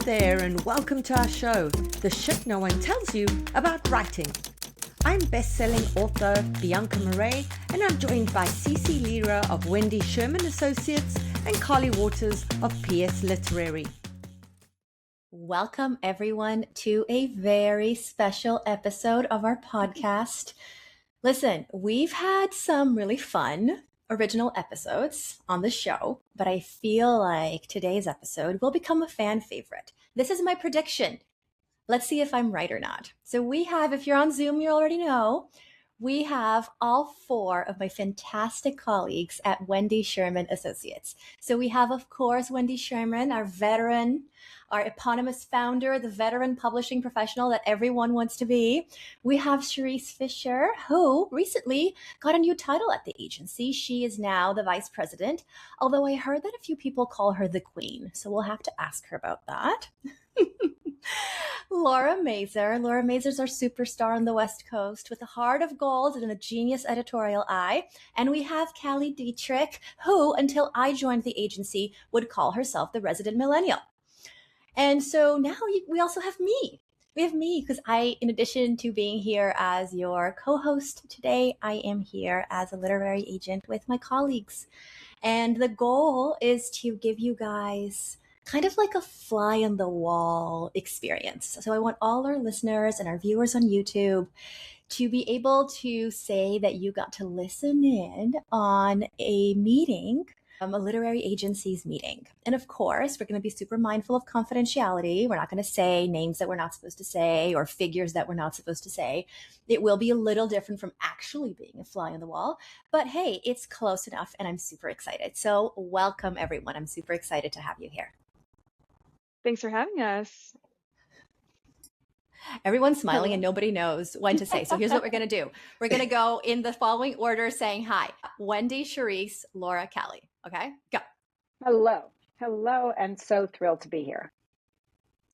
there, and welcome to our show, The Shit No One Tells You About Writing. I'm best-selling author Bianca Murray, and I'm joined by CeCe Lira of Wendy Sherman Associates and Callie Waters of PS Literary. Welcome, everyone, to a very special episode of our podcast. Listen, we've had some really fun original episodes on the show, but I feel like today's episode will become a fan favorite. This is my prediction. Let's see if I'm right or not. So we have, if you're on Zoom, you already know, we have all four of my fantastic colleagues at Wendy Sherman Associates. So we have, of course, Wendy Sherman, our veteran, our eponymous founder, the veteran publishing professional that everyone wants to be. We have Cherise Fisher, who recently got a new title at the agency. She is now the vice president, although I heard that a few people call her the queen. So we'll have to ask her about that. Laura Mazur. Laura Mazur's our superstar on the West Coast with a heart of gold and a genius editorial eye. And we have Callie Dietrich, who, until I joined the agency, would call herself the resident millennial. And so now we also have me. We have me because in addition to being here as your co-host today, I am here as a literary agent with my colleagues. And the goal is to give you guys kind of like a fly on the wall experience. So I want all our listeners and our viewers on YouTube to be able to say that you got to listen in on a meeting, a literary agency's meeting. And of course, we're going to be super mindful of confidentiality. We're not going to say names that we're not supposed to say or figures that we're not supposed to say. It will be a little different from actually being a fly on the wall. But hey, it's close enough and I'm super excited. So welcome, everyone. I'm super excited to have you here. Thanks for having us. Everyone's smiling and nobody knows when to say. So here's what we're going to do. We're going to go in the following order saying hi. Wendy, Cherise, Laura, Callie. Okay, go. Hello. Hello, and so thrilled to be here.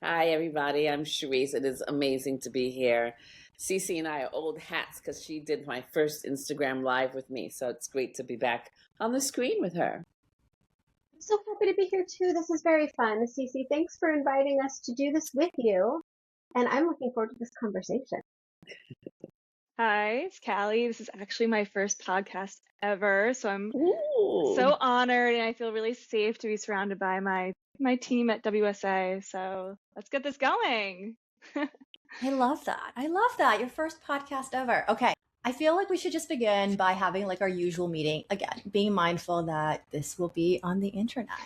Hi, everybody. I'm Cherise. It is amazing to be here. CeCe and I are old hats because she did my first Instagram Live with me. So it's great to be back on the screen with her. I'm so happy to be here too. This is very fun. CeCe, thanks for inviting us to do this with you. And I'm looking forward to this conversation. Hi, it's Callie. This is actually my first podcast ever. So I'm so honored and I feel really safe to be surrounded by my team at WSA. So let's get this going. I love that. I love that. Your first podcast ever. Okay. I feel like we should just begin by having like our usual meeting. Again, being mindful that this will be on the internet.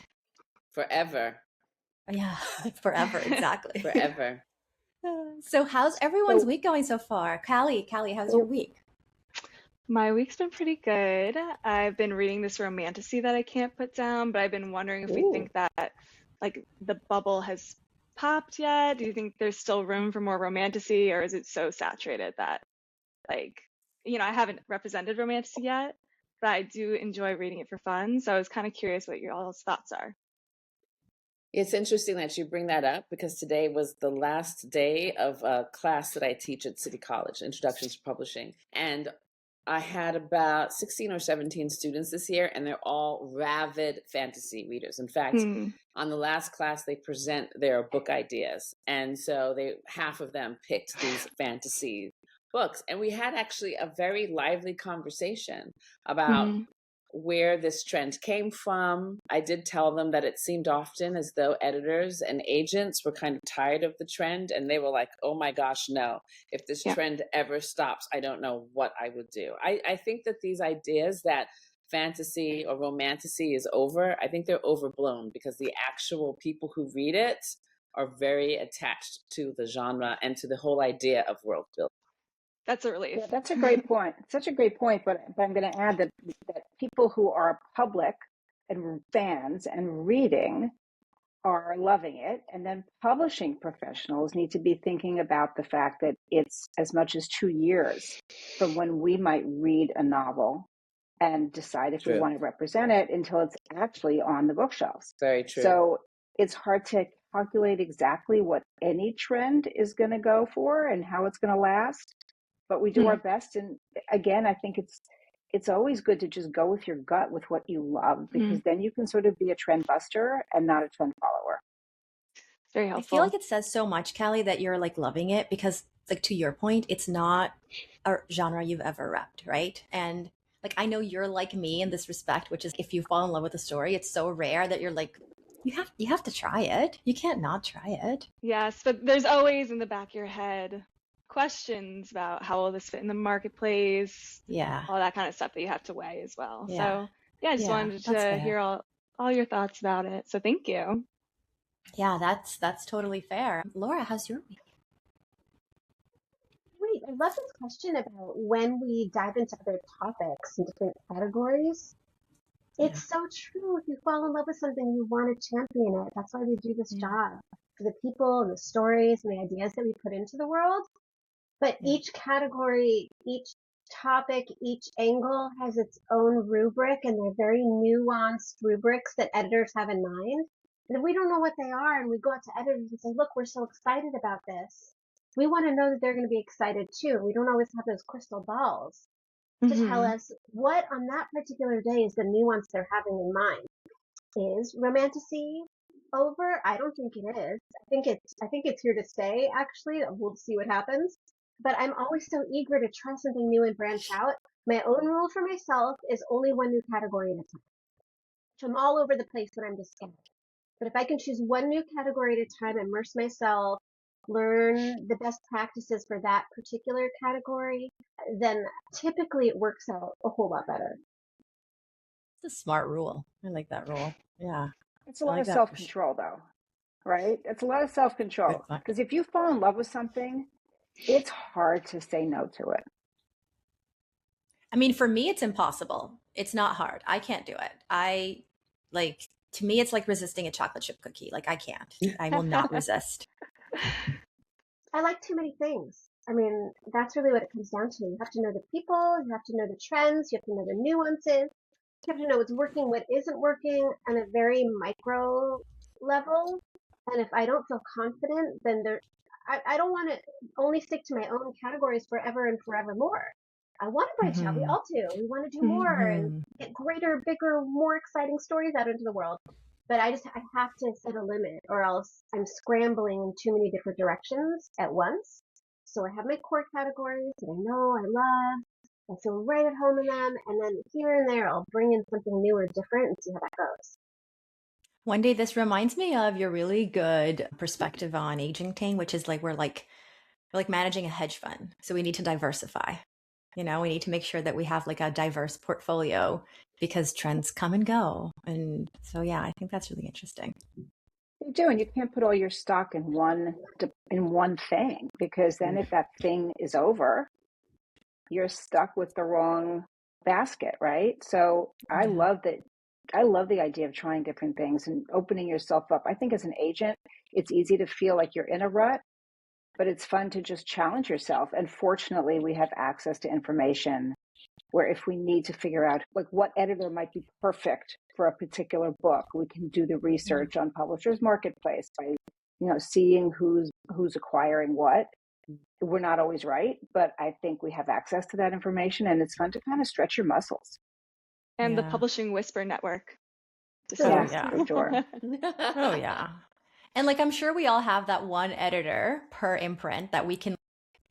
Forever. Yeah, forever. Exactly. Forever. So how's everyone's week going so far? Callie, how's your week? My week's been pretty good. I've been reading this romantasy that I can't put down, but I've been wondering if we think that like the bubble has popped yet. Do you think there's still room for more romantasy, or is it so saturated that like, I haven't represented romantasy yet, but I do enjoy reading it for fun. So I was kind of curious what your all's thoughts are. It's interesting that you bring that up because today was the last day of a class that I teach at City College, Introduction to Publishing. And I had about 16 or 17 students this year, and they're all rabid fantasy readers. In fact, on the last class, they present their book ideas. And so half of them picked these fantasy books. And we had actually a very lively conversation about where this trend came from. I did tell them that it seemed often as though editors and agents were kind of tired of the trend. And they were like, oh my gosh, no, if this trend ever stops, I don't know what I would do. I think that these ideas that fantasy or romantasy is over, I think they're overblown because the actual people who read it are very attached to the genre and to the whole idea of world building. That's a relief. Yeah, that's a great point. Such a great point. But I'm going to add that people who are public and fans and reading are loving it. And then publishing professionals need to be thinking about the fact that it's as much as 2 years from when we might read a novel and decide if we want to represent it until it's actually on the bookshelves. Very true. So it's hard to calculate exactly what any trend is going to go for and how it's going to last. But we do our best. And again, I think it's always good to just go with your gut with what you love, because then you can sort of be a trend buster and not a trend follower. Very I feel like helpful. it says so much, Callie, that you're like loving it because, like, to your point, it's not a genre you've ever repped, right? And like, I know you're like me in this respect, which is if you fall in love with a story, it's so rare that you're like, you have to try it. You can't not try it. Yes, but there's always in the back of your head questions about how will this fit in the marketplace, Yeah, all that kind of stuff that you have to weigh as well. yeah, So yeah, I just yeah. wanted That's to fair. hear all your thoughts about it. So thank you. Yeah, that's totally fair. Laura, how's your week? Wait, I love this question about when we dive into other topics and different categories. Yeah, It's so true. If you fall in love with something, you want to champion it. That's why we do this yeah, job for the people and the stories and the ideas that we put into the world. But yeah. each category, each topic, each angle has its own rubric, and they're very nuanced rubrics that editors have in mind. And if we don't know what they are and we go out to editors and say, look, we're so excited about this, we want to know that they're going to be excited too. We don't always have those crystal balls to tell Hmm. us what on that particular day is the nuance they're having in mind. Is romantasy over? I don't think it is. I think it's here to stay, actually. We'll see what happens. But I'm always so eager to try something new and branch out. My own rule for myself is only one new category at a time. So I'm all over the place when I'm discovering. But if I can choose one new category at a time, immerse myself, learn the best practices for that particular category, then typically it works out a whole lot better. It's a smart rule. I like that rule. Yeah, It's a I lot like of that for sure. self-control, though, right? It's a lot of self-control Good point. because if you fall in love with something, it's hard to say no to it. I mean, for me, it's impossible. It's not hard. I can't do it. To me, it's like resisting a chocolate chip cookie. Like, I can't. I will not resist. I like too many things. I mean, that's really what it comes down to. You have to know the people, you have to know the trends, you have to know the nuances, you have to know what's working, what isn't working on a very micro level. And if I don't feel confident, then I don't want to only stick to my own categories forever and forevermore. I want to branch out. We Hmm. all do. We want to do more and Hmm. get greater, bigger, more exciting stories out into the world. But I have to set a limit or else I'm scrambling in too many different directions at once. So I have my core categories that I know I love. I feel right at home in them. And then here and there, I'll bring in something new or different and see how that goes. One day, this reminds me of your really good perspective on agenting, which is like we're like managing a hedge fund. So we need to diversify. We need to make sure that we have like a diverse portfolio because trends come and go. And so, yeah, I think that's really interesting. You do, and you can't put all your stock in one thing because then if that thing is over, you're stuck with the wrong basket, right? So I Yeah. love that. I love the idea of trying different things and opening yourself up. I think as an agent, it's easy to feel like you're in a rut, but it's fun to just challenge yourself. And fortunately, we have access to information where if we need to figure out like what editor might be perfect for a particular book, we can do the Yeah. research on Publishers Marketplace by seeing who's acquiring what. We're not always right, but I think we have access to that information, and it's fun to kind of stretch your muscles. And the Yeah. Publishing Whisper Network. Just Oh, Yes, saying. yeah. for sure. Oh, yeah. And like, I'm sure we all have that one editor per imprint that we can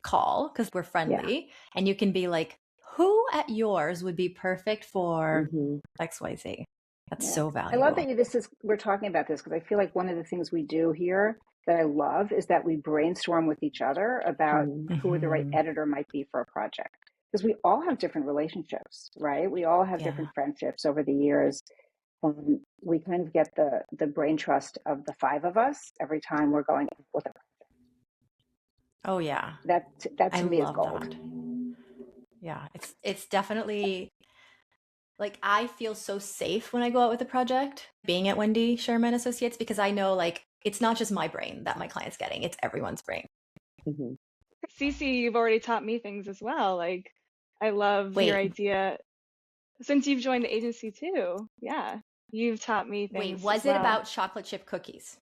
call because we're Yeah. friendly. And you can be like, who at yours would be perfect for XYZ? That's Yeah. so I love valuable. that we're talking about this because I feel like one of the things we do here that I love is that we brainstorm with each other about who the right Mhm. editor might be for a project. Because we all have different relationships, right? We all have Yeah. different friendships over the years. We kind of get the brain trust of the five of us every time we're going with a Oh, yeah. that I to me is love gold. that. Yeah. It's definitely like I feel so safe when I go out with a project being at Wendy Sherman Associates because I know like it's not just my brain that my client's getting, it's everyone's brain. CeCe, you've already taught me things as well. Like, I love your Wait, idea. Since you've joined the agency too, yeah, you've taught me things as was it well. about chocolate chip cookies?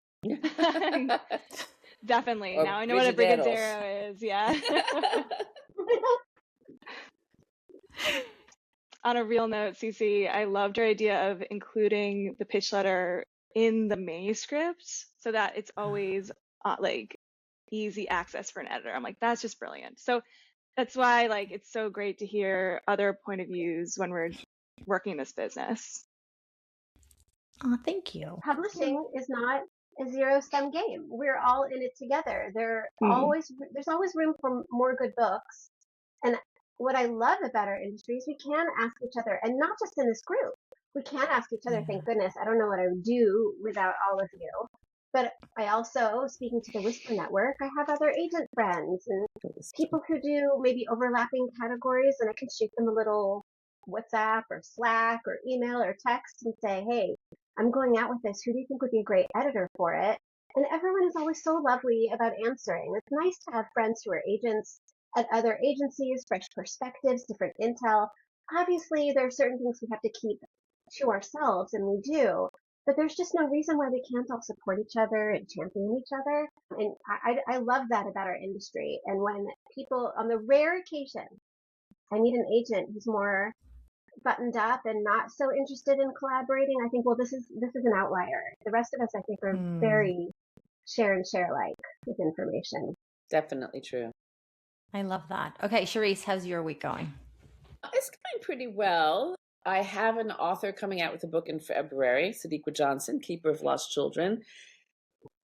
Definitely. Or Now I know what a Brigadeiros. brigadeiro is. Yeah. On a real note, CeCe, I loved your idea of including the pitch letter in the manuscript so that it's always like easy access for an editor. I'm like, that's just brilliant. So that's why like it's so great to hear other point of views when we're working this business. Oh, thank you. Publishing is not a zero-sum game. We're all in it together. There's always room for more good books. And what I love about our industry is we can ask each other, and not just in this group. We can ask each other, thank goodness. I don't know what I would do without all of you. But I also, speaking to the Whisper Network, I have other agent friends and people who do maybe overlapping categories, and I can shoot them a little WhatsApp or Slack or email or text and say, hey, I'm going out with this. Who do you think would be a great editor for it? And everyone is always so lovely about answering. It's nice to have friends who are agents at other agencies, fresh perspectives, different intel. Obviously, there are certain things we have to keep to ourselves, and we do. But there's just no reason why we can't all support each other and champion each other. And I love that about our industry. And when people, on the rare occasion, I meet an agent who's more buttoned up and not so interested in collaborating, I think, well, this is an outlier. The rest of us, I think, are very share and share like with information. Definitely true. I love that. Okay, Cherise, how's your week going? It's going pretty well. I have an author coming out with a book in February, Sadiqa Johnson, Keeper of Lost Children.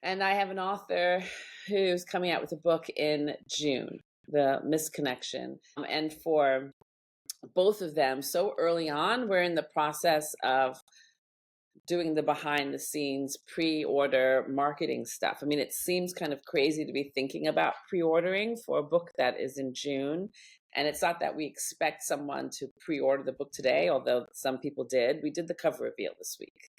And I have an author who's coming out with a book in June, The Misconnection. And for both of them, so early on, we're in the process of doing the behind the scenes pre-order marketing stuff. I mean, it seems kind of crazy to be thinking about pre-ordering for a book that is in June. And it's not that we expect someone to pre-order the book today, although some people did. We did the cover reveal this week.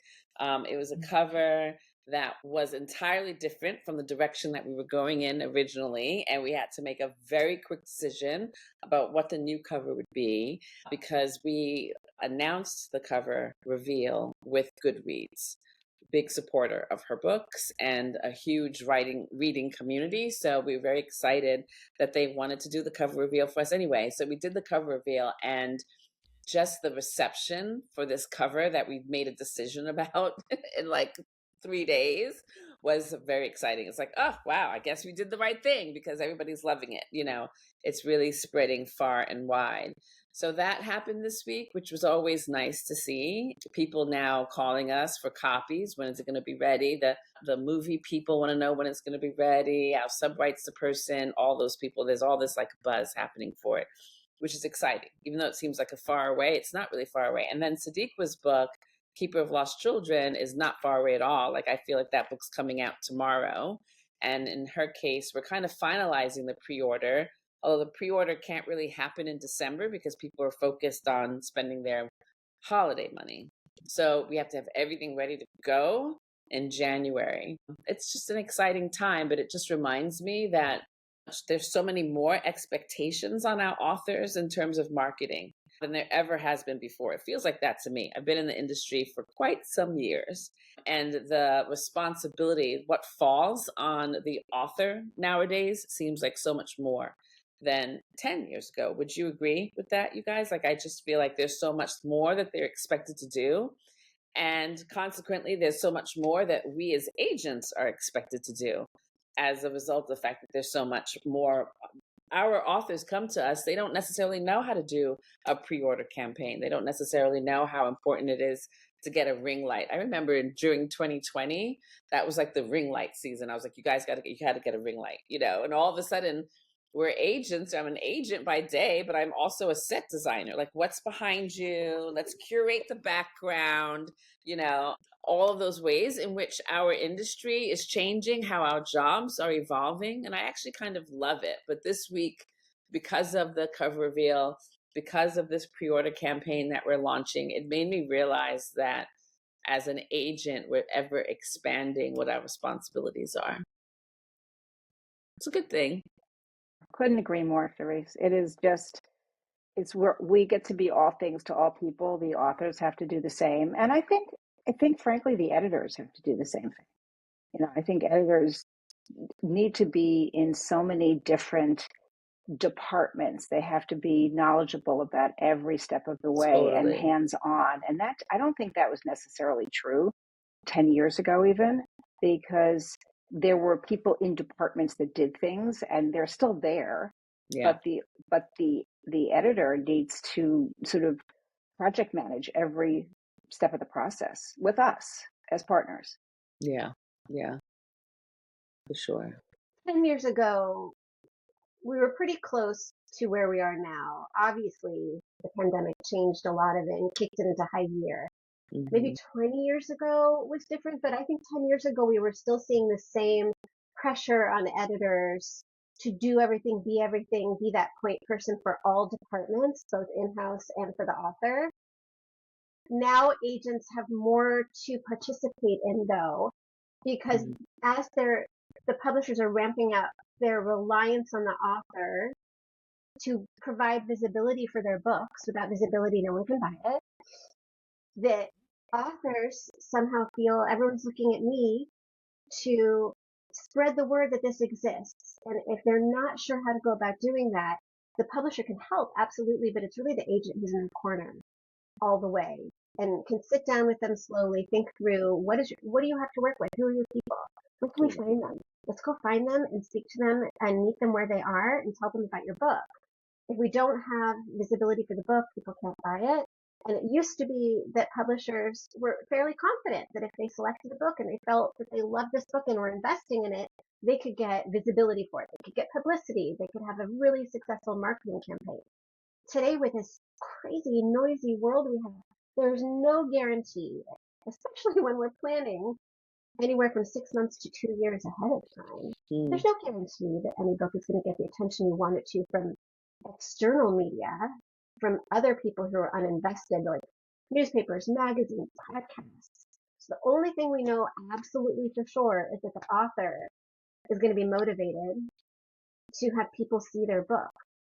It was a cover that was entirely different from the direction that we were going in originally. And we had to make a very quick decision about what the new cover would be, because we announced the cover reveal with Goodreads, big supporter of her books and a huge reading community. So we were very excited that they wanted to do the cover reveal for us anyway. So we did the cover reveal, and just the reception for this cover that we made a decision about in like 3 days was very exciting. It's like, oh, wow, I guess we did the right thing, because everybody's loving it. You know, it's really spreading far and wide. So that happened this week, which was always nice to see. People now calling us for copies. When is it going to be ready? The movie people want to know when it's going to be ready. Our sub writes the person, all those people. There's all this like buzz happening for it, which is exciting. Even though it seems like a far away, it's not really far away. And then Sadiq's book, Keeper of Lost Children, is not far away at all. Like, I feel like that book's coming out tomorrow. And in her case, we're kind of finalizing the pre-order, although the pre-order can't really happen in December because people are focused on spending their holiday money. So we have to have everything ready to go in January. It's just an exciting time, but it just reminds me that there's so many more expectations on our authors in terms of marketing than there ever has been before. It feels like that to me. I've been in the industry for quite some years, and the responsibility, what falls on the author nowadays, seems like so much more than 10 years ago. Would you agree with that, you guys? Like, I just feel like there's so much more that they're expected to do. And consequently, there's so much more that we as agents are expected to do as a result of the fact that there's so much more. Our authors come to us, they don't necessarily know how to do a pre-order campaign. They don't necessarily know how important it is to get a ring light. I remember during 2020, that was like the ring light season. I was like, you had to get a ring light, you know, and all of a sudden we're agents. I'm an agent by day, but I'm also a set designer. Like, what's behind you? Let's curate the background, you know, all of those ways in which our industry is changing, how our jobs are evolving. And I actually kind of love it. But this week, because of the cover reveal, because of this pre-order campaign that we're launching, it made me realize that as an agent, we're ever expanding what our responsibilities are. It's a good thing. Couldn't agree more, Cherise. It is just, it's where we get to be all things to all people. The authors have to do the same. And I think frankly, the editors have to do the same thing. You know, I think editors need to be in so many different departments. They have to be knowledgeable about every step of the way and hands-on. And that, I don't think that was necessarily true 10 years ago, even, because there were people in departments that did things and they're still there. Yeah. But the editor needs to sort of project manage every step of the process with us as partners. Yeah. Yeah. For sure. 10 years ago, we were pretty close to where we are now. Obviously, the pandemic changed a lot of it and kicked it into high gear. Maybe 20 years ago was different, but I think 10 years ago we were still seeing the same pressure on editors to do everything, be that point person for all departments, both in-house and for the author. Now agents have more to participate in, though, because as the publishers are ramping up their reliance on the author to provide visibility for their books. Without visibility, no one can buy it. The authors somehow feel everyone's looking at me to spread the word that this exists. And if they're not sure how to go about doing that, the publisher can help, absolutely, but it's really the agent who's in the corner all the way and can sit down with them slowly, think through what do you have to work with? Who are your people? Where can we find them? Let's go find them and speak to them and meet them where they are and tell them about your book. If we don't have visibility for the book, people can't buy it. And it used to be that publishers were fairly confident that if they selected a book and they felt that they loved this book and were investing in it, they could get visibility for it. They could get publicity. They could have a really successful marketing campaign. Today, with this crazy, noisy world we have, there's no guarantee, especially when we're planning anywhere from 6 months to 2 years ahead of time. There's no guarantee that any book is going to get the attention you want it to from external media, from other people who are uninvested, like newspapers, magazines, podcasts. So the only thing we know absolutely for sure is that the author is going to be motivated to have people see their book.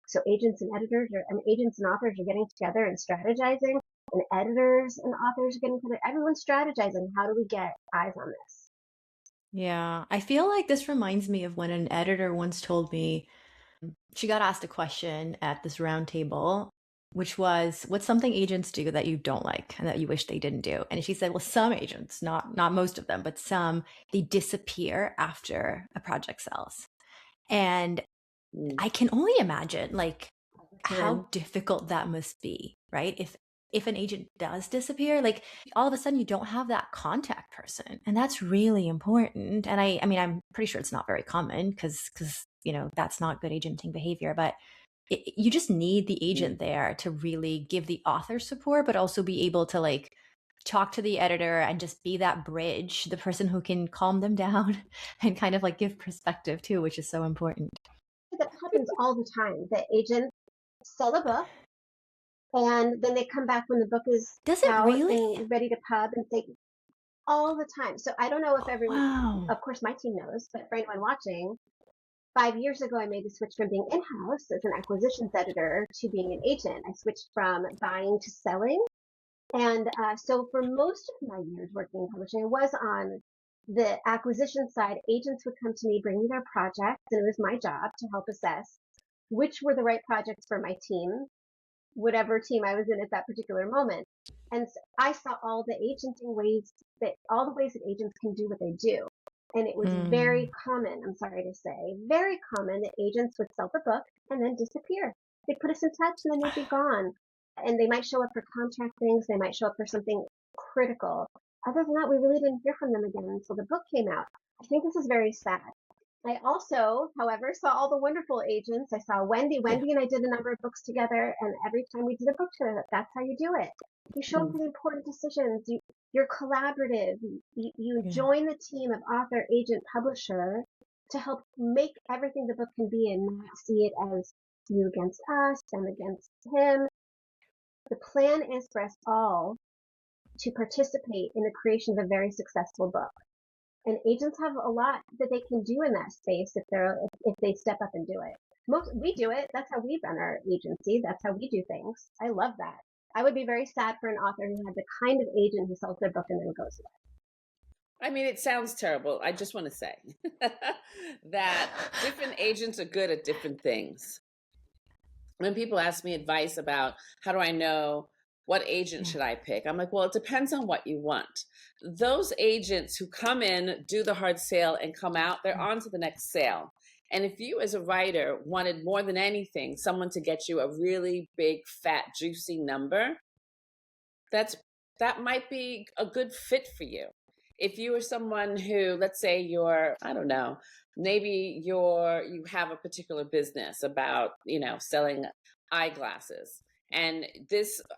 So agents and authors are getting together and strategizing, and editors and authors are getting together. Everyone's strategizing. How do we get eyes on this? Yeah, I feel like this reminds me of when an editor once told me she got asked a question at this round table, which was, what's something agents do that you don't like and that you wish they didn't do? And she said, well, some agents, not most of them, but some, they disappear after a project sells. And I can only imagine like how difficult that must be, right? If an agent does disappear, like all of a sudden you don't have that contact person, and that's really important. And I mean, I'm pretty sure it's not very common because that's not good agenting behavior, but you just need the agent there to really give the author support, but also be able to like talk to the editor and just be that bridge, the person who can calm them down and kind of like give perspective too, which is so important. That happens all the time. The agents sell a book and then they come back when the book is out and ready to pub and say all the time. So I don't know if everyone, of course my team knows, but for anyone watching, 5 years ago, I made the switch from being in-house as an acquisitions editor to being an agent. I switched from buying to selling. And so for most of my years working in publishing, I was on the acquisition side. Agents would come to me, bring me their projects, and it was my job to help assess which were the right projects for my team, whatever team I was in at that particular moment. And so I saw all the ways that agents can do what they do. And it was very common, I'm sorry to say, very common that agents would sell the book and then disappear. They'd put us in touch and then they'd be gone. And they might show up for contract things. They might show up for something critical. Other than that, we really didn't hear from them again until the book came out. I think this is very sad. I also, however, saw all the wonderful agents. I saw Wendy. Wendy and I did a number of books together, and every time we did a book together, that's how you do it. You show up for the important decisions. You're collaborative. You join the team of author, agent, publisher to help make everything the book can be and not see it as you against us, them against him. The plan is for us all to participate in the creation of a very successful book. And agents have a lot that they can do in that space if they step up and do it. We do it. That's how we run our agency. That's how we do things. I love that. I would be very sad for an author who had the kind of agent who sells their book and then goes away. I mean, it sounds terrible. I just want to say that different agents are good at different things. When people ask me advice about how do I know what agent should I pick? I'm like, well, it depends on what you want. Those agents who come in, do the hard sale, and come out, they're on to the next sale. And if you as a writer wanted more than anything, someone to get you a really big, fat, juicy number, that might be a good fit for you. If you are someone who, let's say I don't know, maybe you have a particular business about, selling eyeglasses, and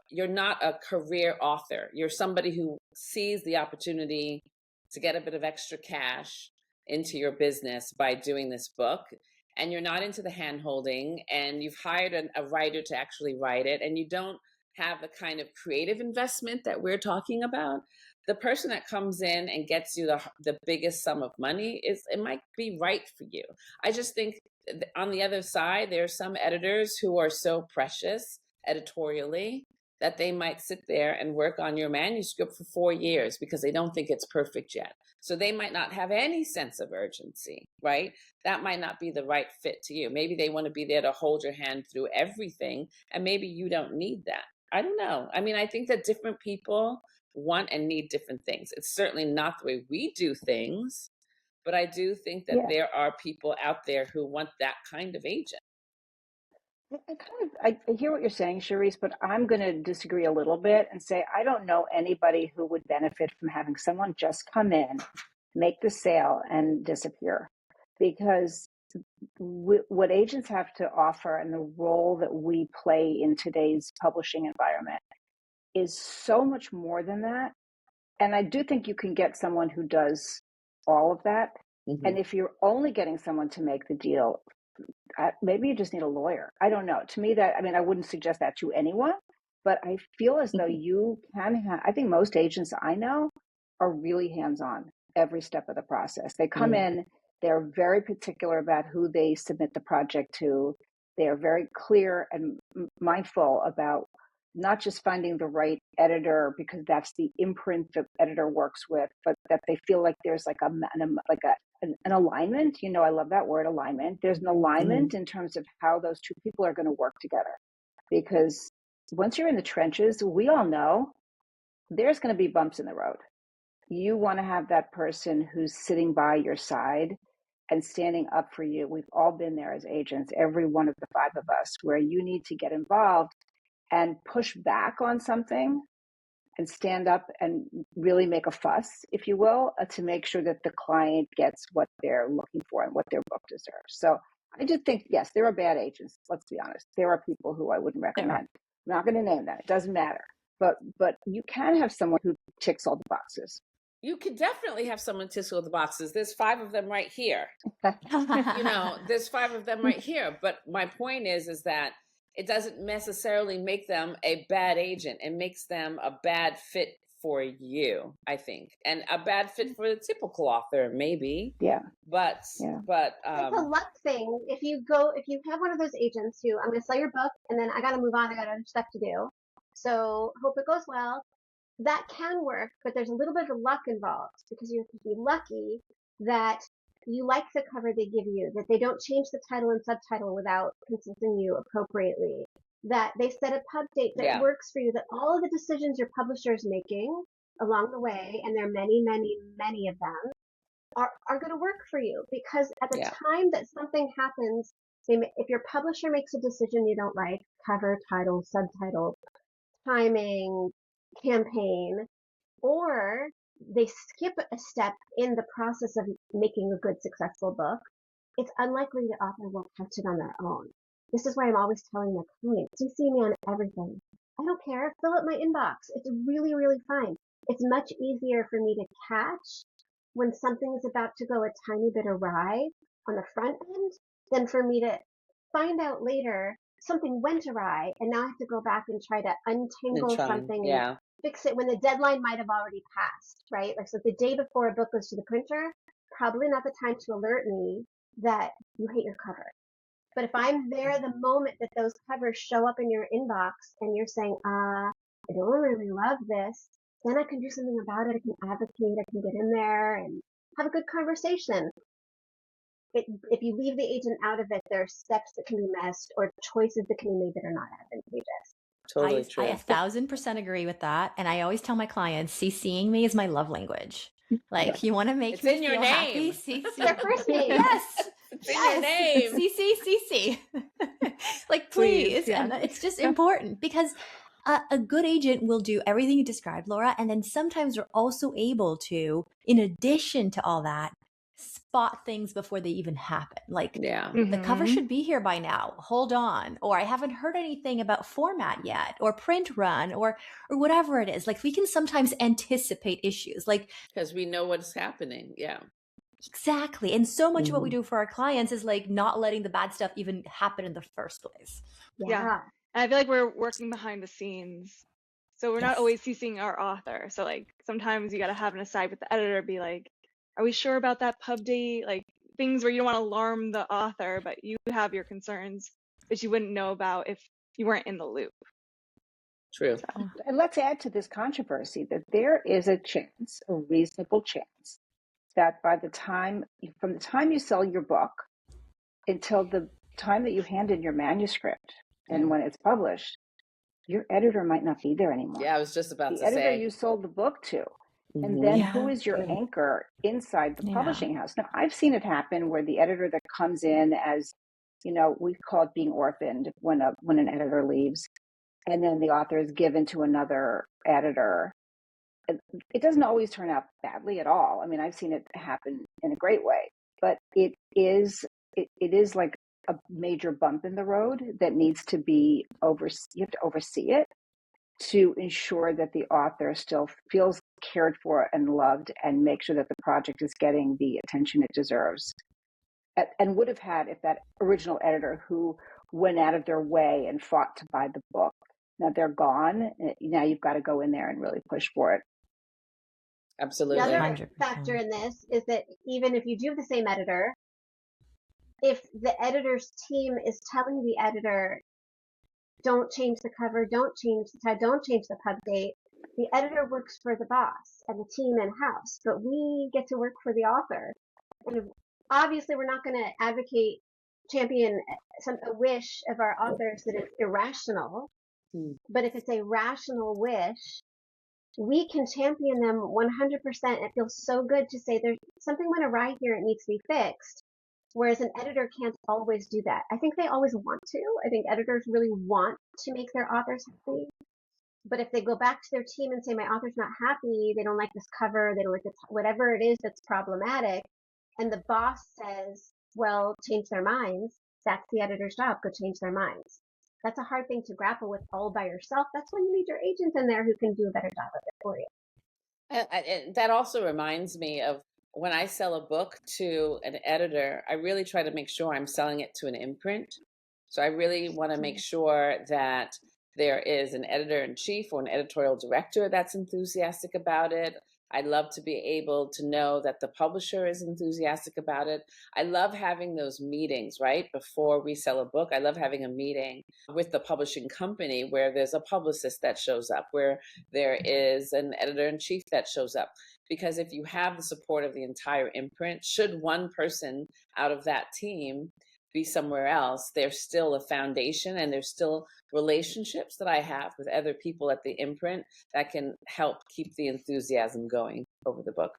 you're not a career author. You're somebody who sees the opportunity to get a bit of extra cash into your business by doing this book, and you're not into the hand holding, and you've hired a writer to actually write it, and you don't have the kind of creative investment that we're talking about. The person that comes in and gets you the biggest sum of money, it might be right for you. I just think on the other side, there are some editors who are so precious editorially that they might sit there and work on your manuscript for 4 years because they don't think it's perfect yet. So they might not have any sense of urgency, right? That might not be the right fit to you. Maybe they want to be there to hold your hand through everything, and maybe you don't need that. I don't know. I mean, I think that different people want and need different things. It's certainly not the way we do things, but I do think that there are people out there who want that kind of agent. I hear what you're saying, Cherise, but I'm going to disagree a little bit and say I don't know anybody who would benefit from having someone just come in, make the sale, and disappear. Because what agents have to offer and the role that we play in today's publishing environment is so much more than that. And I do think you can get someone who does all of that. Mm-hmm. And if you're only getting someone to make the deal, maybe you just need a lawyer. I don't know. To me, I wouldn't suggest that to anyone, but I feel as though you can have, I think most agents I know are really hands-on every step of the process. They come in, they're very particular about who they submit the project to. They are very clear and mindful about not just finding the right editor because that's the imprint the editor works with, but that they feel like there's an alignment. I love that word, alignment. There's an alignment in terms of how those two people are going to work together. Because once you're in the trenches, we all know there's going to be bumps in the road. You want to have that person who's sitting by your side and standing up for you. We've all been there as agents, every one of the 5 of us, where you need to get involved and push back on something and stand up and really make a fuss, if you will, to make sure that the client gets what they're looking for and what their book deserves. So I do think, yes, there are bad agents. Let's be honest. There are people who I wouldn't recommend. I'm not going to name them. It doesn't matter. But you can have someone who ticks all the boxes. You could definitely have someone tick all the boxes. There's 5 of them right here. There's 5 of them right here. But my point is that it doesn't necessarily make them a bad agent. It makes them a bad fit for you, I think, and a bad fit for the typical author, maybe. Yeah. But it's a luck thing. If you have one of those agents who, I'm going to sell your book, and then I got to move on. I got other stuff to do. So hope it goes well. That can work, but there's a little bit of luck involved because you have to be lucky that you like the cover they give you, that they don't change the title and subtitle without consulting you appropriately, that they set a pub date that works for you, that all of the decisions your publisher is making along the way, and there are many, many, many of them, are going to work for you. Because at the time that something happens, if your publisher makes a decision you don't like, cover, title, subtitle, timing, campaign, or they skip a step in the process of making a good, successful book, it's unlikely the author will touch it on their own. This is why I'm always telling my clients, CC me on everything. I don't care. Fill up my inbox. It's really, really fine. It's much easier for me to catch when something is about to go a tiny bit awry on the front end than for me to find out later something went awry and now I have to go back and try to untangle something and fix it when the deadline might have already passed, right? Like, so the day before a book goes to the printer, probably not the time to alert me that you hate your cover. But if I'm there the moment that those covers show up in your inbox and you're saying, I don't really love this, then I can do something about it. I can advocate, I can get in there and have a good conversation. If you leave the agent out of it, there are steps that can be missed or choices that can be made that are not advantageous. Totally I true. 1,000% agree with that. And I always tell my clients, CCing me is my love language. Like, you want to make It's me in your feel happy? name. CC. Their first name. Yes. It's in your Yes. name. CC. Like, Please, please. yeah. And it's just important because a good agent will do everything you described, Laura. And then sometimes we're also able to, in addition to all that, spot things before they even happen. Like, Yeah. the cover Mhm. should be here by now. Hold on. Or I haven't heard anything about format yet, or print run, or whatever it is. Like, we can sometimes anticipate issues. Like, Because we know what's happening. Yeah. exactly. And so much of what we do for our clients is like not letting the bad stuff even happen in the first place. Yeah. And I feel like we're working behind the scenes. So we're not Yes. always CCing our author. So like sometimes you got to have an aside with the editor, be like, are we sure about that pub date? Like things where you don't want to alarm the author, but you have your concerns that you wouldn't know about if you weren't in the loop. True. So And let's add to this controversy that there is a chance, a reasonable chance, that from the time you sell your book until the time that you hand in your manuscript and when it's published, your editor might not be there anymore. Yeah, I was just about The to editor say. you sold the book to. And then who Yeah. is your anchor inside the Yeah. publishing house? Now, I've seen it happen where the editor that comes in as, we call it being orphaned when an editor leaves, and then the author is given to another editor. It doesn't always turn out badly at all. I mean, I've seen it happen in a great way, but it is like a major bump in the road that needs to be you have to oversee it to ensure that the author still feels cared for and loved and make sure that the project is getting the attention it deserves and would have had if that original editor who went out of their way and fought to buy the book, now they're gone. Now you've got to go in there and really push for it. Absolutely. The other 100%. factor in this is that even if you do have the same editor, if the editor's team is telling the editor, don't change the cover, don't change the title, don't change the pub date, the editor works for the boss and the team in-house, but we get to work for the author. And obviously we're not going to champion a wish of our authors that it's irrational, but if it's a rational wish, we can champion them 100%. It feels so good to say there's something went awry here, it needs to be fixed. Whereas an editor can't always do that. I think they always want to. I think editors really want to make their authors happy. But if they go back to their team and say, my author's not happy, they don't like this cover, they don't like whatever it is that's problematic, and the boss says, well, change their minds, that's the editor's job, go change their minds. That's a hard thing to grapple with all by yourself. That's when you need your agent in there who can do a better job of it for you. And that also reminds me of when I sell a book to an editor, I really try to make sure I'm selling it to an imprint. So I really want to make sure that there is an editor-in-chief or an editorial director that's enthusiastic about it. I'd love to be able to know that the publisher is enthusiastic about it. I love having those meetings, right? Before we sell a book, I love having a meeting with the publishing company where there's a publicist that shows up, where there is an editor-in-chief that shows up. Because if you have the support of the entire imprint, should one person out of that team be somewhere else, there's still a foundation and there's still relationships that I have with other people at the imprint that can help keep the enthusiasm going over the book.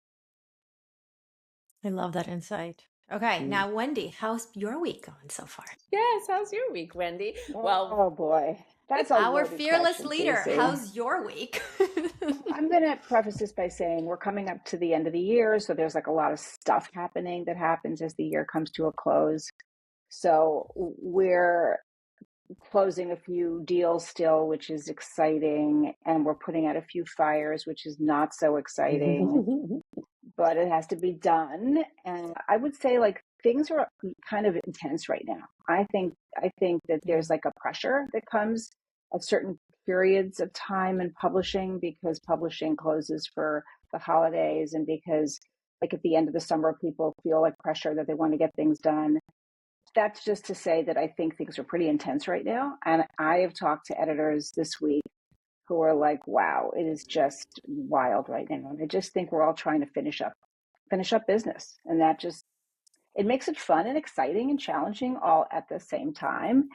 I love that insight. Okay, now Wendy, how's your week going so far? Yes, how's your week, Wendy? Oh boy, that's our fearless leader. CeCe. How's your week? I'm going to preface this by saying we're coming up to the end of the year, so there's like a lot of stuff happening that happens as the year comes to a close. So we're closing a few deals still, which is exciting, and we're putting out a few fires, which is not so exciting, but it has to be done. And I would say like things are kind of intense right now. I think that there's like a pressure that comes at certain periods of time in publishing because publishing closes for the holidays and because like at the end of the summer people feel like pressure that they want to get things done. That's just to say that I think things are pretty intense right now. And I have talked to editors this week who are like, wow, it is just wild right now. And I just think we're all trying to finish up business. And that just, it makes it fun and exciting and challenging all at the same time.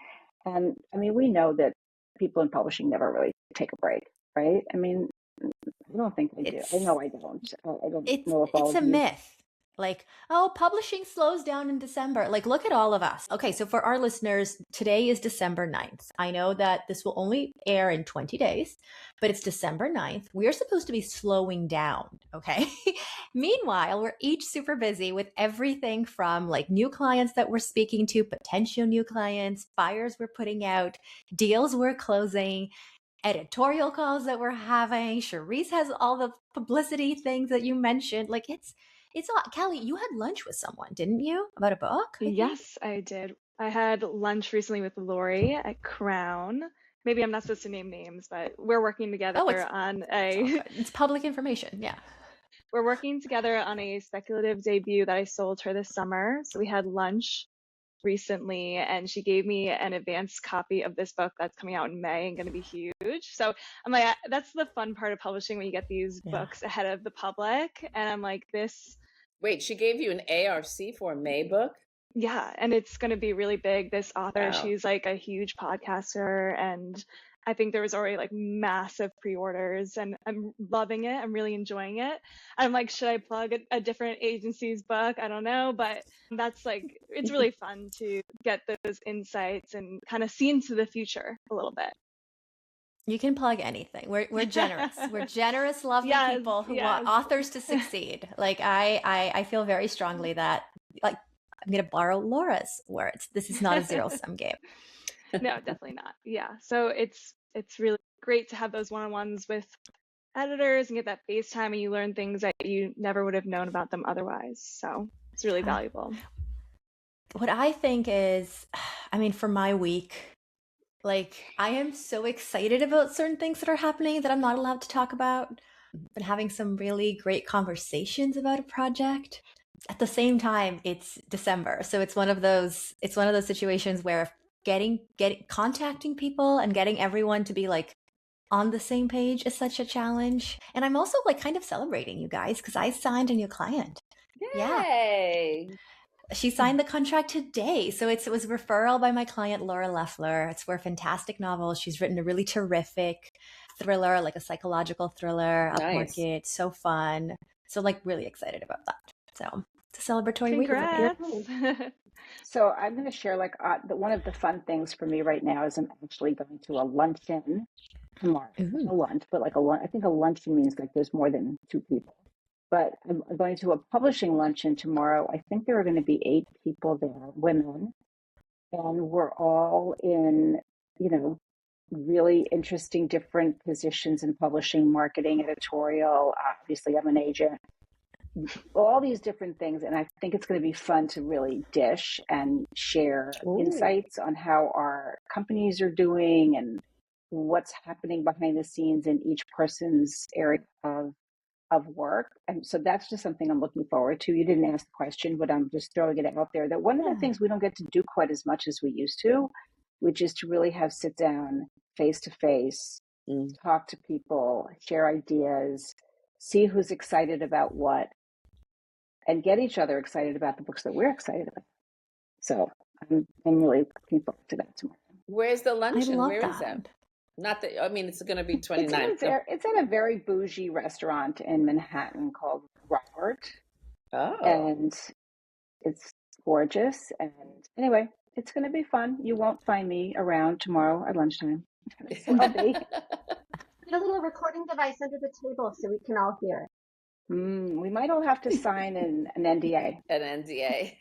And I mean, we know that people in publishing never really take a break, right? I mean, I don't think they do. I know I don't. I don't know if all It's of a you. myth. Like, oh, publishing slows down in December. Like, look at all of us. Okay, so for our listeners, today is December 9th. I know that this will only air in 20 days, but it's December 9th. We are supposed to be slowing down, okay? Meanwhile, we're each super busy with everything from like new clients that we're speaking to, potential new clients, fires we're putting out, deals we're closing, editorial calls that we're having. Cherise has all the publicity things that you mentioned. Like it's a lot. Callie, you had lunch with someone, didn't you? About a book, I think? Yes, I did. I had lunch recently with Lori at Crown. Maybe I'm not supposed to name names, but we're working together on a it's public information. Yeah. we're working together on a speculative debut that I sold her this summer. So we had lunch recently, and she gave me an advanced copy of this book that's coming out in May and going to be huge. So I'm like, that's the fun part of publishing, when you get these books ahead of the public. And I'm like, this. Wait, she gave you an ARC for a May book? Yeah, and it's going to be really big. This author, Wow. she's like a huge podcaster, and I think there was already like massive pre-orders, and I'm loving it. I'm really enjoying it. I'm like, should I plug a different agency's book? I don't know, but that's like, it's really fun to get those insights and kind of see into the future a little bit. You can plug anything. We're generous. We're generous, lovely people who want authors to succeed. Like I feel very strongly that, like, I'm going to borrow Laura's words, this is not a zero-sum game. No, definitely not. Yeah. So it's really great to have those one-on-ones with editors and get that face time, and you learn things that you never would have known about them otherwise. So it's really valuable. What I think is, I mean, for my week, like, I am so excited about certain things that are happening that I'm not allowed to talk about. Been having some really great conversations about a project. At the same time, it's December, so it's one of those situations where contacting people and getting everyone to be like on the same page is such a challenge. And I'm also like kind of celebrating you guys because I signed a new client. Yay! Yeah. She signed the contract today. So it was a referral by my client, Laura Leffler. It's for a fantastic novel. She's written a really terrific thriller, like a psychological thriller, upmarket, so fun. So like really excited about that. So it's a celebratory week. So I'm going to share like one of the fun things for me right now is I'm actually going to a luncheon tomorrow. A lunch, but like I think a luncheon means like there's more than two people. But I'm going to a publishing luncheon tomorrow. I think there are going to be 8 people there, women, and we're all in, really interesting different positions in publishing, marketing, editorial. Obviously, I'm an agent. All these different things, and I think it's going to be fun to really dish and share insights on how our companies are doing and what's happening behind the scenes in each person's area of work. And so that's just something I'm looking forward to. You didn't ask the question, but I'm just throwing it out there that one of the things we don't get to do quite as much as we used to, which is to really have sit down face to face, talk to people, share ideas, see who's excited about what, and get each other excited about the books that we're excited about. So I'm really looking forward to that tomorrow. Where's the luncheon? Where is that? Not that, I mean, it's going to be 29. It's at a very bougie restaurant in Manhattan called Robert. Oh. And it's gorgeous. And anyway, it's going to be fun. You won't find me around tomorrow at lunchtime. So I'll be. Put a little recording device under the table so we can all hear it. We might all have to sign an NDA. An NDA.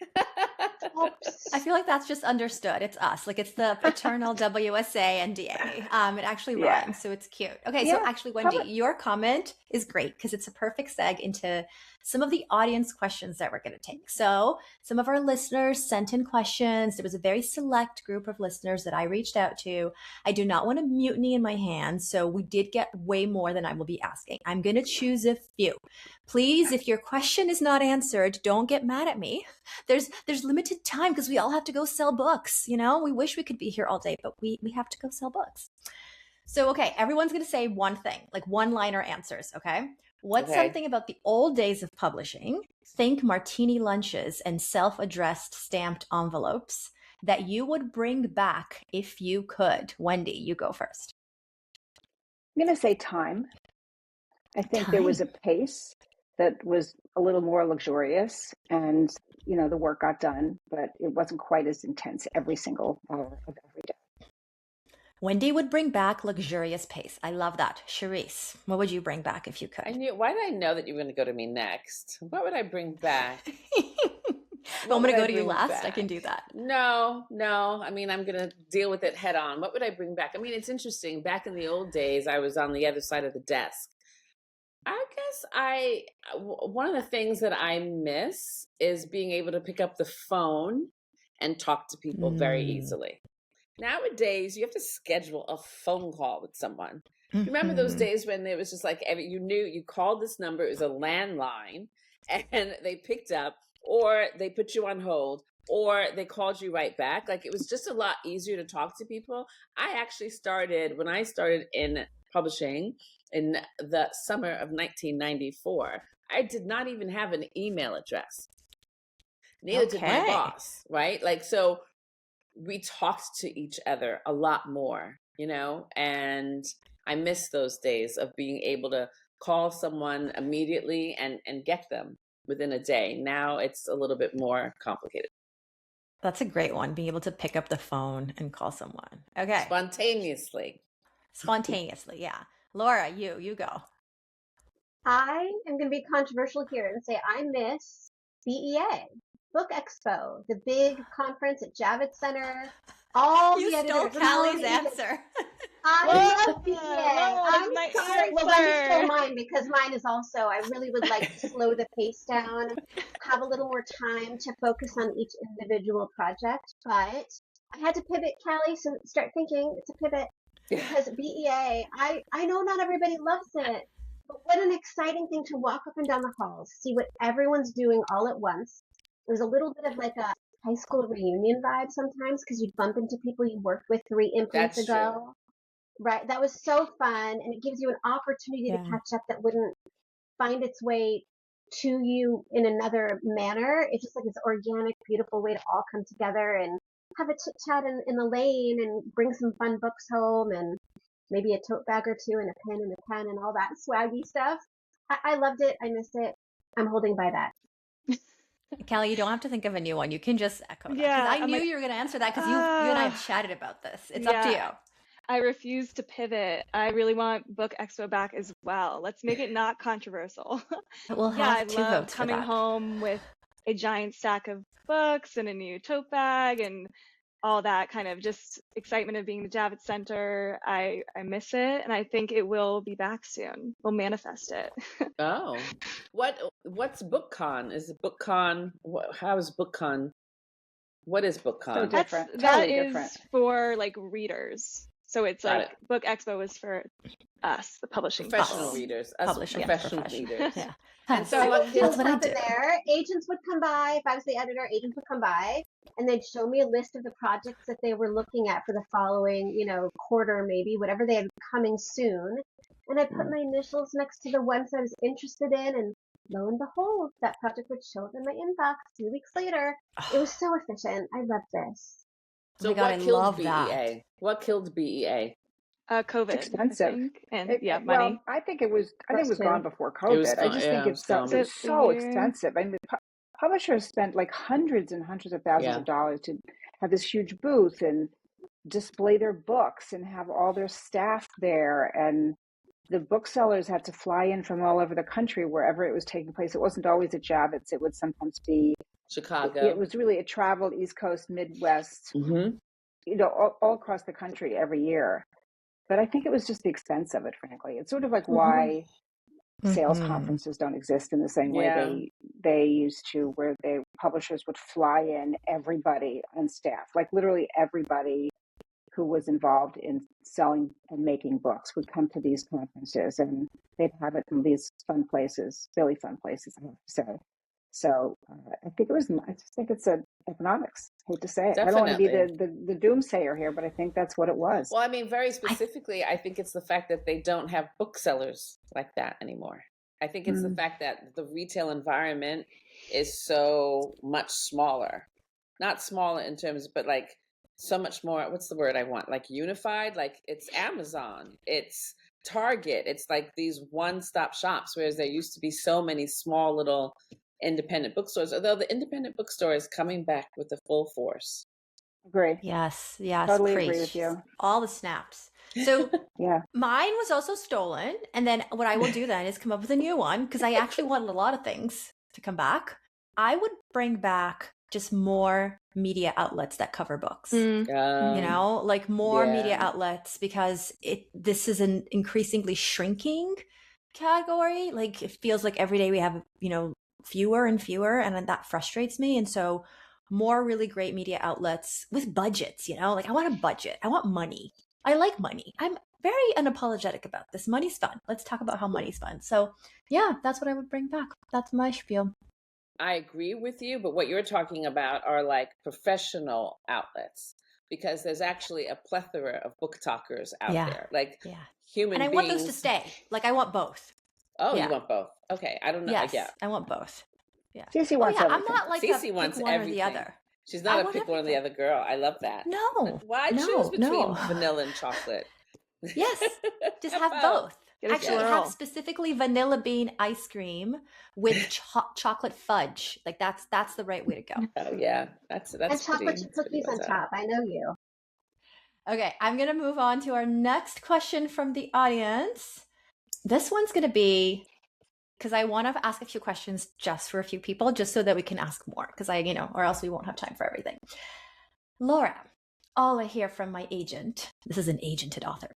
I feel like that's just understood. It's us. Like it's the paternal WSA NDA. It actually rhymes, so it's cute. Okay, so actually, Wendy, your comment is great because it's a perfect seg into some of the audience questions that we're going to take. So some of our listeners sent in questions. There was a very select group of listeners that I reached out to. I do not want a mutiny in my hands, so we did get way more than I will be asking. I'm going to choose a few. Please, if your question is not answered, don't get mad at me. There's limited time because we all have to go sell books. We wish we could be here all day, but we have to go sell books. So, okay, everyone's going to say one thing, like one-liner answers, okay? What's something about the old days of publishing, think martini lunches and self-addressed stamped envelopes, that you would bring back if you could? Wendy, you go first. I'm going to say time. I think there was a pace that was a little more luxurious, and the work got done, but it wasn't quite as intense every single hour of every day. Wendy would bring back luxurious pace. I love that. Cherise, what would you bring back if you could? Why did I know that you were going to go to me next? What would I bring back? Want me to go to you last? Back? I can do that. No. I mean, I'm going to deal with it head on. What would I bring back? I mean, it's interesting. Back in the old days, I was on the other side of the desk. I guess one of the things that I miss is being able to pick up the phone and talk to people very easily. Nowadays, you have to schedule a phone call with someone. Remember those days when it was just like you knew you called this number, it was a landline, and they picked up, or they put you on hold, or they called you right back. Like, it was just a lot easier to talk to people. When I started in publishing in the summer of 1994, I did not even have an email address. Neither did my boss, right? Like, so we talked to each other a lot more, and I miss those days of being able to call someone immediately and get them within a day. Now it's a little bit more complicated. That's a great one, being able to pick up the phone and call someone. Okay. Spontaneously, yeah. Laura, you go. I am going to be controversial here and say I miss BEA, Book Expo, the big conference at Javits Center. All you the stole editors. Callie's answer. I love BEA. I'm sorry. Well, let me steal mine, because mine is also, I really would like to slow the pace down, have a little more time to focus on each individual project. But I had to pivot, Callie, so start thinking. It's a pivot. Because BEA, I know not everybody loves it, but what an exciting thing to walk up and down the halls, see what everyone's doing all at once. There's a little bit of like a high school reunion vibe sometimes, because you'd bump into people you worked with 3 imprints ago. True. Right. That was so fun. And it gives you an opportunity to catch up that wouldn't find its way to you in another manner. It's just like this organic, beautiful way to all come together and have a chit chat in the lane and bring some fun books home and maybe a tote bag or two and a pen and all that swaggy stuff. I loved it. I missed it. I'm holding by that. Callie, you don't have to think of a new one. You can just echo that. Yeah, I knew you were going to answer that because you and I have chatted about this. It's up to you. I refuse to pivot. I really want Book Expo back as well. Let's make it not controversial. We'll have 2 votes for coming that. home with a giant stack of books and a new tote bag and all that kind of just excitement of being the Javits Center. I miss it, and I think it will be back soon. We'll manifest it. Oh, what's BookCon? Is it BookCon? How is BookCon? What is BookCon? So different. That Totally is different. for like readers. So it's Got like it. Book Expo is for us, the publishing Professional folks. readers, us Publishing, professional professional. readers. Yeah. And so I what would feel That's what I something do. there. Agents would come by. If I was the editor, agents would come by and they'd show me a list of the projects that they were looking at for the following, quarter, maybe, whatever they had coming soon. And I put my initials next to the ones I was interested in, and lo and behold, that project would show up in my inbox 2 weeks later. It was so efficient. I love this. So Oh my God, what I killed love BEA? that. What killed BEA? COVID, It's expensive. I think. And Money. money. I think it was gone before It was COVID. I just think it it's was so gone. Is it the so year? expensive. I mean, publishers spent like hundreds and hundreds of thousands of dollars to have this huge booth and display their books and have all their staff there, and the booksellers had to fly in from all over the country wherever it was taking place. It wasn't always at Javits. It would sometimes be Chicago. It was really, it traveled East Coast, Midwest, Mm-hmm. all across the country every year. But I think it was just the expense of it, frankly. It's sort of like why sales conferences don't exist in the same way they used to, where publishers would fly in everybody on staff, like literally everybody who was involved in selling and making books would come to these conferences, and they'd have it in these fun places, really fun places, I have to say. So I just think it's economics. I hate to say it. Definitely. I don't want to be the doomsayer here, but I think that's what it was. Well, I mean, very specifically, I think it's the fact that they don't have booksellers like that anymore. I think it's the fact that the retail environment is so much smaller. not smaller in terms, but like so much more, what's the word I want? Like unified, like it's Amazon, it's Target, it's like these one-stop shops, whereas there used to be so many small little independent bookstores, although the independent bookstore is coming back with the full force. Agree. Yes, Totally agree with preach. you. All the snaps. So Yeah. mine was also stolen. And then what I will do then is come up with a new one because I actually wanted a lot of things to come back. I would bring back just more media outlets that cover books. You know, like more media outlets, because this is an increasingly shrinking category. Like it feels like every day we have, you know, fewer and fewer, and that frustrates me. And so more really great media outlets with budgets, you know, like I want a budget. I want money. I like money. I'm very unapologetic about this. Money's fun. Let's talk about how money's fun. So yeah, that's what I would bring back. That's my spiel. I agree with you, but what you're talking about are like professional outlets, because there's actually a plethora of book talkers out there, like human beings. And I want those to stay. Like I want both. Oh, you want both? Okay, I don't know. Yes, yeah, I want both. Yeah. CeCe wants everything. I'm not like CeCe wants pick one everything. or the other. She's not a pick one or the other girl. I love that. No. Why choose between vanilla and chocolate? Yes, just have both. Actually, have specifically vanilla bean ice cream with chocolate fudge. Like that's the right way to go. Oh yeah, that's and chocolate cookies on top. I know you. Okay, I'm gonna move on to our next question from the audience. This one's gonna be, because I want to ask a few questions just for a few people, just so that we can ask more. Because or else we won't have time for everything. Laura, all I hear from my agent. This is an agented author.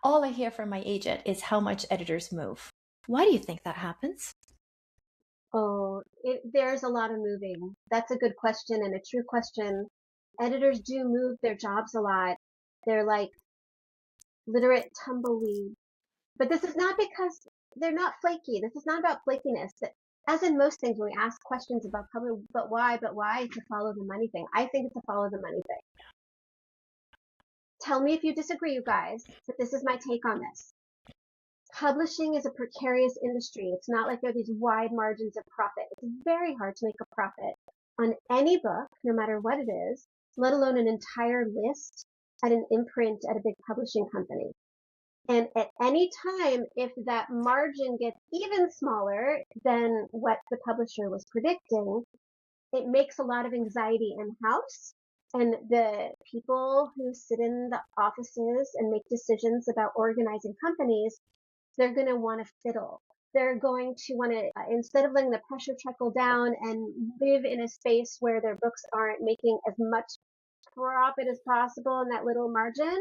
All I hear from my agent is how much editors move. Why do you think that happens? Oh, there's a lot of moving. That's a good question and a true question. Editors do move their jobs a lot. They're like literate tumbleweeds. But this is not because they're not flaky. This is not about flakiness. As in most things, when we ask questions about public, but why, it's a follow the money thing. I think it's a follow the money thing. Tell me if you disagree, you guys, but this is my take on this. Publishing is a precarious industry. It's not like there are these wide margins of profit. It's very hard to make a profit on any book, no matter what it is, let alone an entire list at an imprint at a big publishing company. And at any time, if that margin gets even smaller than what the publisher was predicting, it makes a lot of anxiety in-house. And the people who sit in the offices and make decisions about organizing companies, they're going to want to fiddle. They're going to want to, instead of letting the pressure trickle down and live in a space where their books aren't making as much profit as possible in that little margin,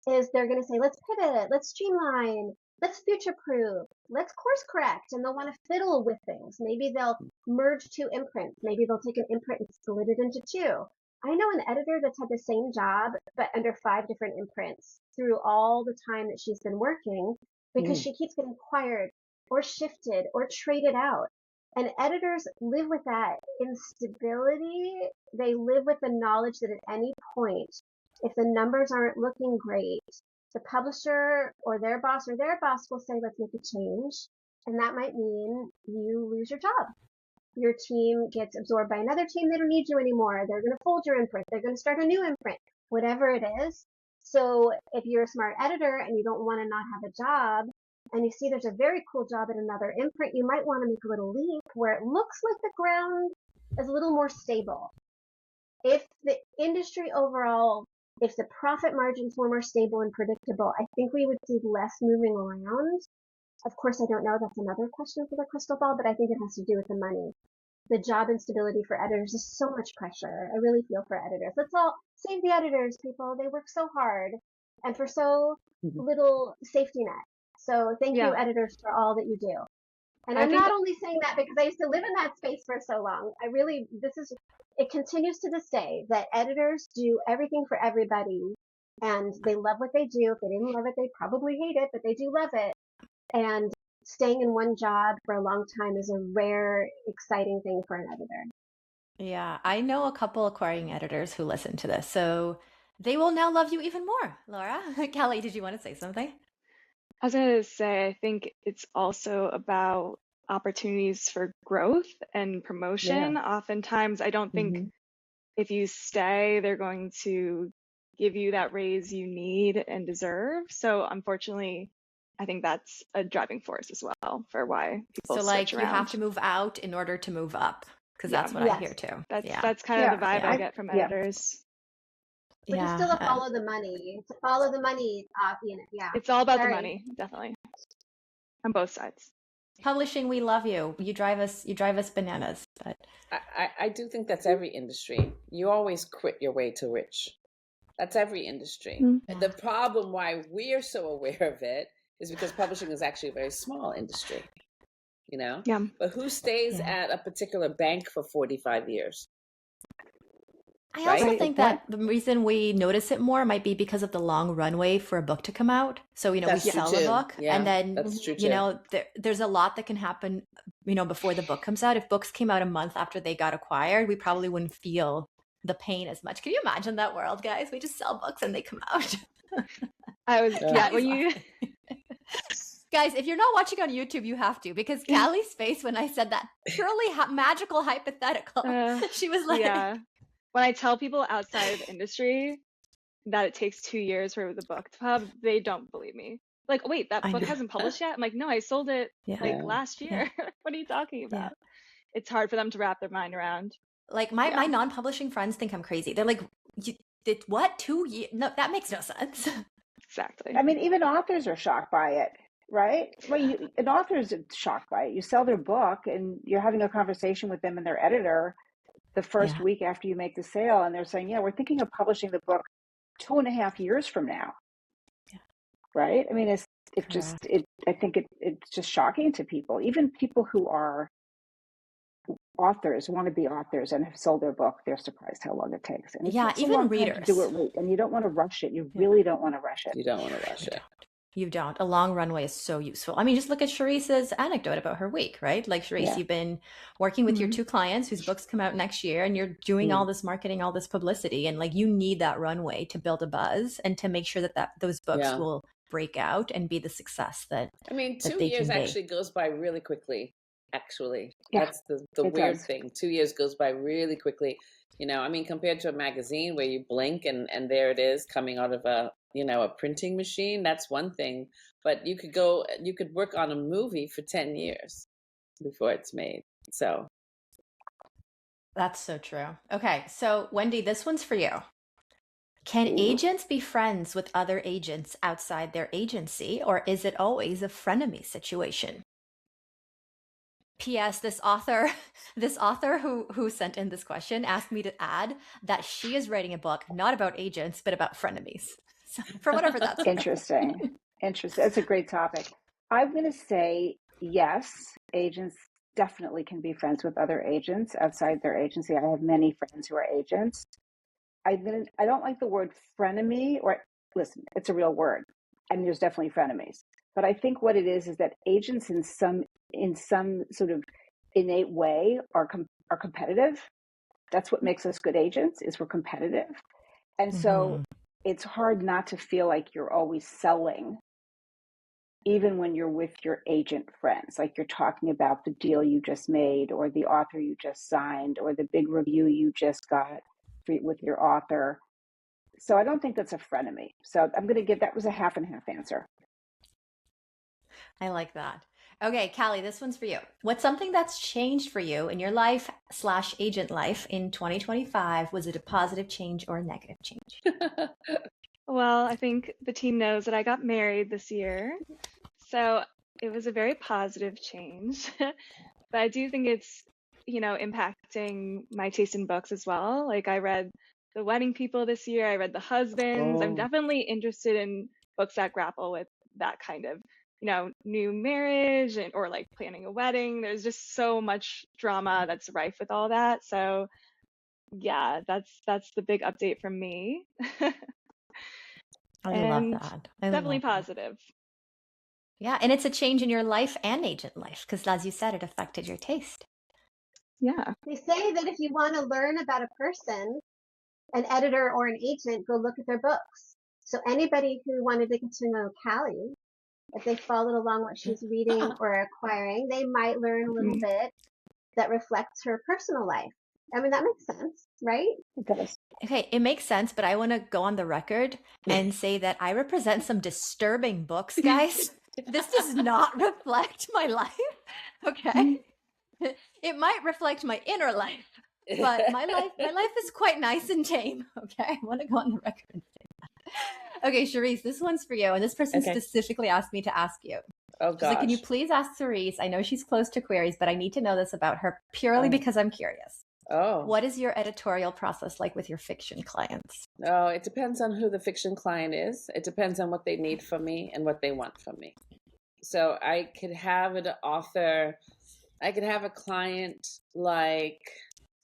is they're going to say, let's pivot, let's streamline, let's future-proof, let's course correct. And they'll want to fiddle with things. Maybe they'll merge two imprints. Maybe they'll take an imprint and split it into two. I know an editor that's had the same job, but under 5 different imprints through all the time that she's been working, because she keeps getting acquired or shifted or traded out. And editors live with that instability. They live with the knowledge that at any point, if the numbers aren't looking great, the publisher or their boss will say, let's make a change. And that might mean you lose your job. Your team gets absorbed by another team. They don't need you anymore. They're going to fold your imprint. They're going to start a new imprint, whatever it is. So if you're a smart editor and you don't want to not have a job, and you see there's a very cool job at another imprint, you might want to make a little leap where it looks like the ground is a little more stable. If the industry overall, if the profit margins were more stable and predictable, I think we would see less moving around. Of course, I don't know. That's another question for the crystal ball, but I think it has to do with the money. The job instability for editors is so much pressure. I really feel for editors. Let's all save the editors, people. They work so hard and for so little safety net. So thank you, editors, for all that you do. And I'm not only saying that because I used to live in that space for so long. It continues to this day that editors do everything for everybody and they love what they do. If they didn't love it, they'd probably hate it, but they do love it. And staying in one job for a long time is a rare, exciting thing for an editor. Yeah, I know a couple acquiring editors who listen to this, so they will now love you even more. Laura, Callie, did you want to say something? I was going to say, I think it's also about opportunities for growth and promotion. Oftentimes, I don't think if you stay, they're going to give you that raise you need and deserve. So unfortunately, I think that's a driving force as well for why people So switch like you have around. to move out in order to move up, because Yeah, that's what I Yes. hear too. that's Yeah. that's kind of the vibe I get from Yeah. editors. Which is Yeah. still a follow the money. It's a follow the money, yeah. It's all about the Sorry. money, definitely, on both sides. Publishing, we love you. You drive us bananas. But I do think that's every industry. You always quit your way to rich. That's every industry. Mm. The problem why we're so aware of it is because publishing is actually a very small industry, you know? Yeah. But who stays Yeah. at a particular bank for 45 years? I Right? also think that the reason we notice it more might be because of the long runway for a book to come out. So, we That's true sell a too. book Yeah, and then, that's true too. there's a lot that can happen, before the book comes out. If books came out a month after they got acquired, we probably wouldn't feel the pain as much. Can you imagine that world, guys? We just sell books and they come out. When you Guys, if you're not watching on YouTube, you have to, because Callie's face when I said that purely magical hypothetical, she was like, yeah. When I tell people outside of the industry that it takes 2 years for the book to pub, they don't believe me. Like, wait, that I book know. hasn't published yet? I'm like, no, I sold it Yeah. last year. What are you talking about? Yeah. It's hard for them to wrap their mind around. Like my non-publishing friends think I'm crazy. They're like, you did what? 2 years? No, that makes no sense. Exactly. I mean, even authors are shocked by it, right? Well, an author is shocked by it. You sell their book and you're having a conversation with them and their editor the first week after you make the sale, and they're saying, we're thinking of publishing the book 2.5 years from now. Yeah. Right? I mean, I think it's just shocking to people. Even people who are authors, want to be authors and have sold their book, they're surprised how long it takes. And it takes even a long readers time to do it right, and you don't want to rush it. You really don't want to rush it. You don't want to rush it. You don't. A long runway is so useful. I mean, just look at Cherise's anecdote about her week, right? Like, Cherise, you've been working with your 2 clients whose books come out next year, and you're doing all this marketing, all this publicity, and like you need that runway to build a buzz and to make sure that those books will break out and be the success that I mean, that 2 they years can be. actually goes by really quickly. Actually, Yeah, that's the weird does. thing. 2 years goes by really quickly. I mean, compared to a magazine where you blink and there it is coming out of a printing machine, that's one thing. But you could work on a movie for 10 years before it's made. So That's so true. Okay, so Wendy, this one's for you. Can agents be friends with other agents outside their agency, or is it always a frenemy situation? P.S. This author who sent in this question asked me to add that she is writing a book not about agents but about frenemies. So, for whatever that's Interesting. That's a great topic. I'm going to say yes. Agents definitely can be friends with other agents outside their agency. I have many friends who are agents. I don't like the word frenemy, or listen, it's a real word, and there's definitely frenemies. But I think what it is that agents in some sort of innate way are competitive. That's what makes us good agents, is we're competitive. And so it's hard not to feel like you're always selling, even when you're with your agent friends, like you're talking about the deal you just made or the author you just signed or the big review you just got with your author. So I don't think that's a frenemy. So I'm going to give, that was a half and half answer. I like that. Okay, Callie, this one's for you. What's something that's changed for you in your life / agent life in 2025? Was it a positive change or a negative change? Well, I think the team knows that I got married this year. So it was a very positive change. But I do think it's, impacting my taste in books as well. Like, I read The Wedding People this year. I read The Husbands. I'm definitely interested in books that grapple with that kind of, new marriage or like planning a wedding. There's just so much drama that's rife with all that. So yeah, that's the big update from me. I And love that. definitely positive. Yeah, and it's a change in your life and agent life because, as you said, it affected your taste. Yeah. They say that if you want to learn about a person, an editor or an agent, go look at their books. So anybody who wanted to get to know Callie, if they followed along what she's reading or acquiring, they might learn a little bit that reflects her personal life. I mean, that makes sense, right? It does. Okay, it makes sense, but I want to go on the record and say that I represent some disturbing books, guys. This does not reflect my life. Okay. It might reflect my inner life, but my life is quite nice and tame. Okay. I want to go on the record and say that. Okay, Cherise, this one's for you. And this person Okay. specifically asked me to ask you. Oh She's like, can you gosh. please ask Cherise? I know she's close to queries, but I need to know this about her purely Oh. because I'm curious. Oh. What is your editorial process like with your fiction clients? Oh, it depends on who the fiction client is. It depends on what they need from me and what they want from me. So I could have an author, I could have a client like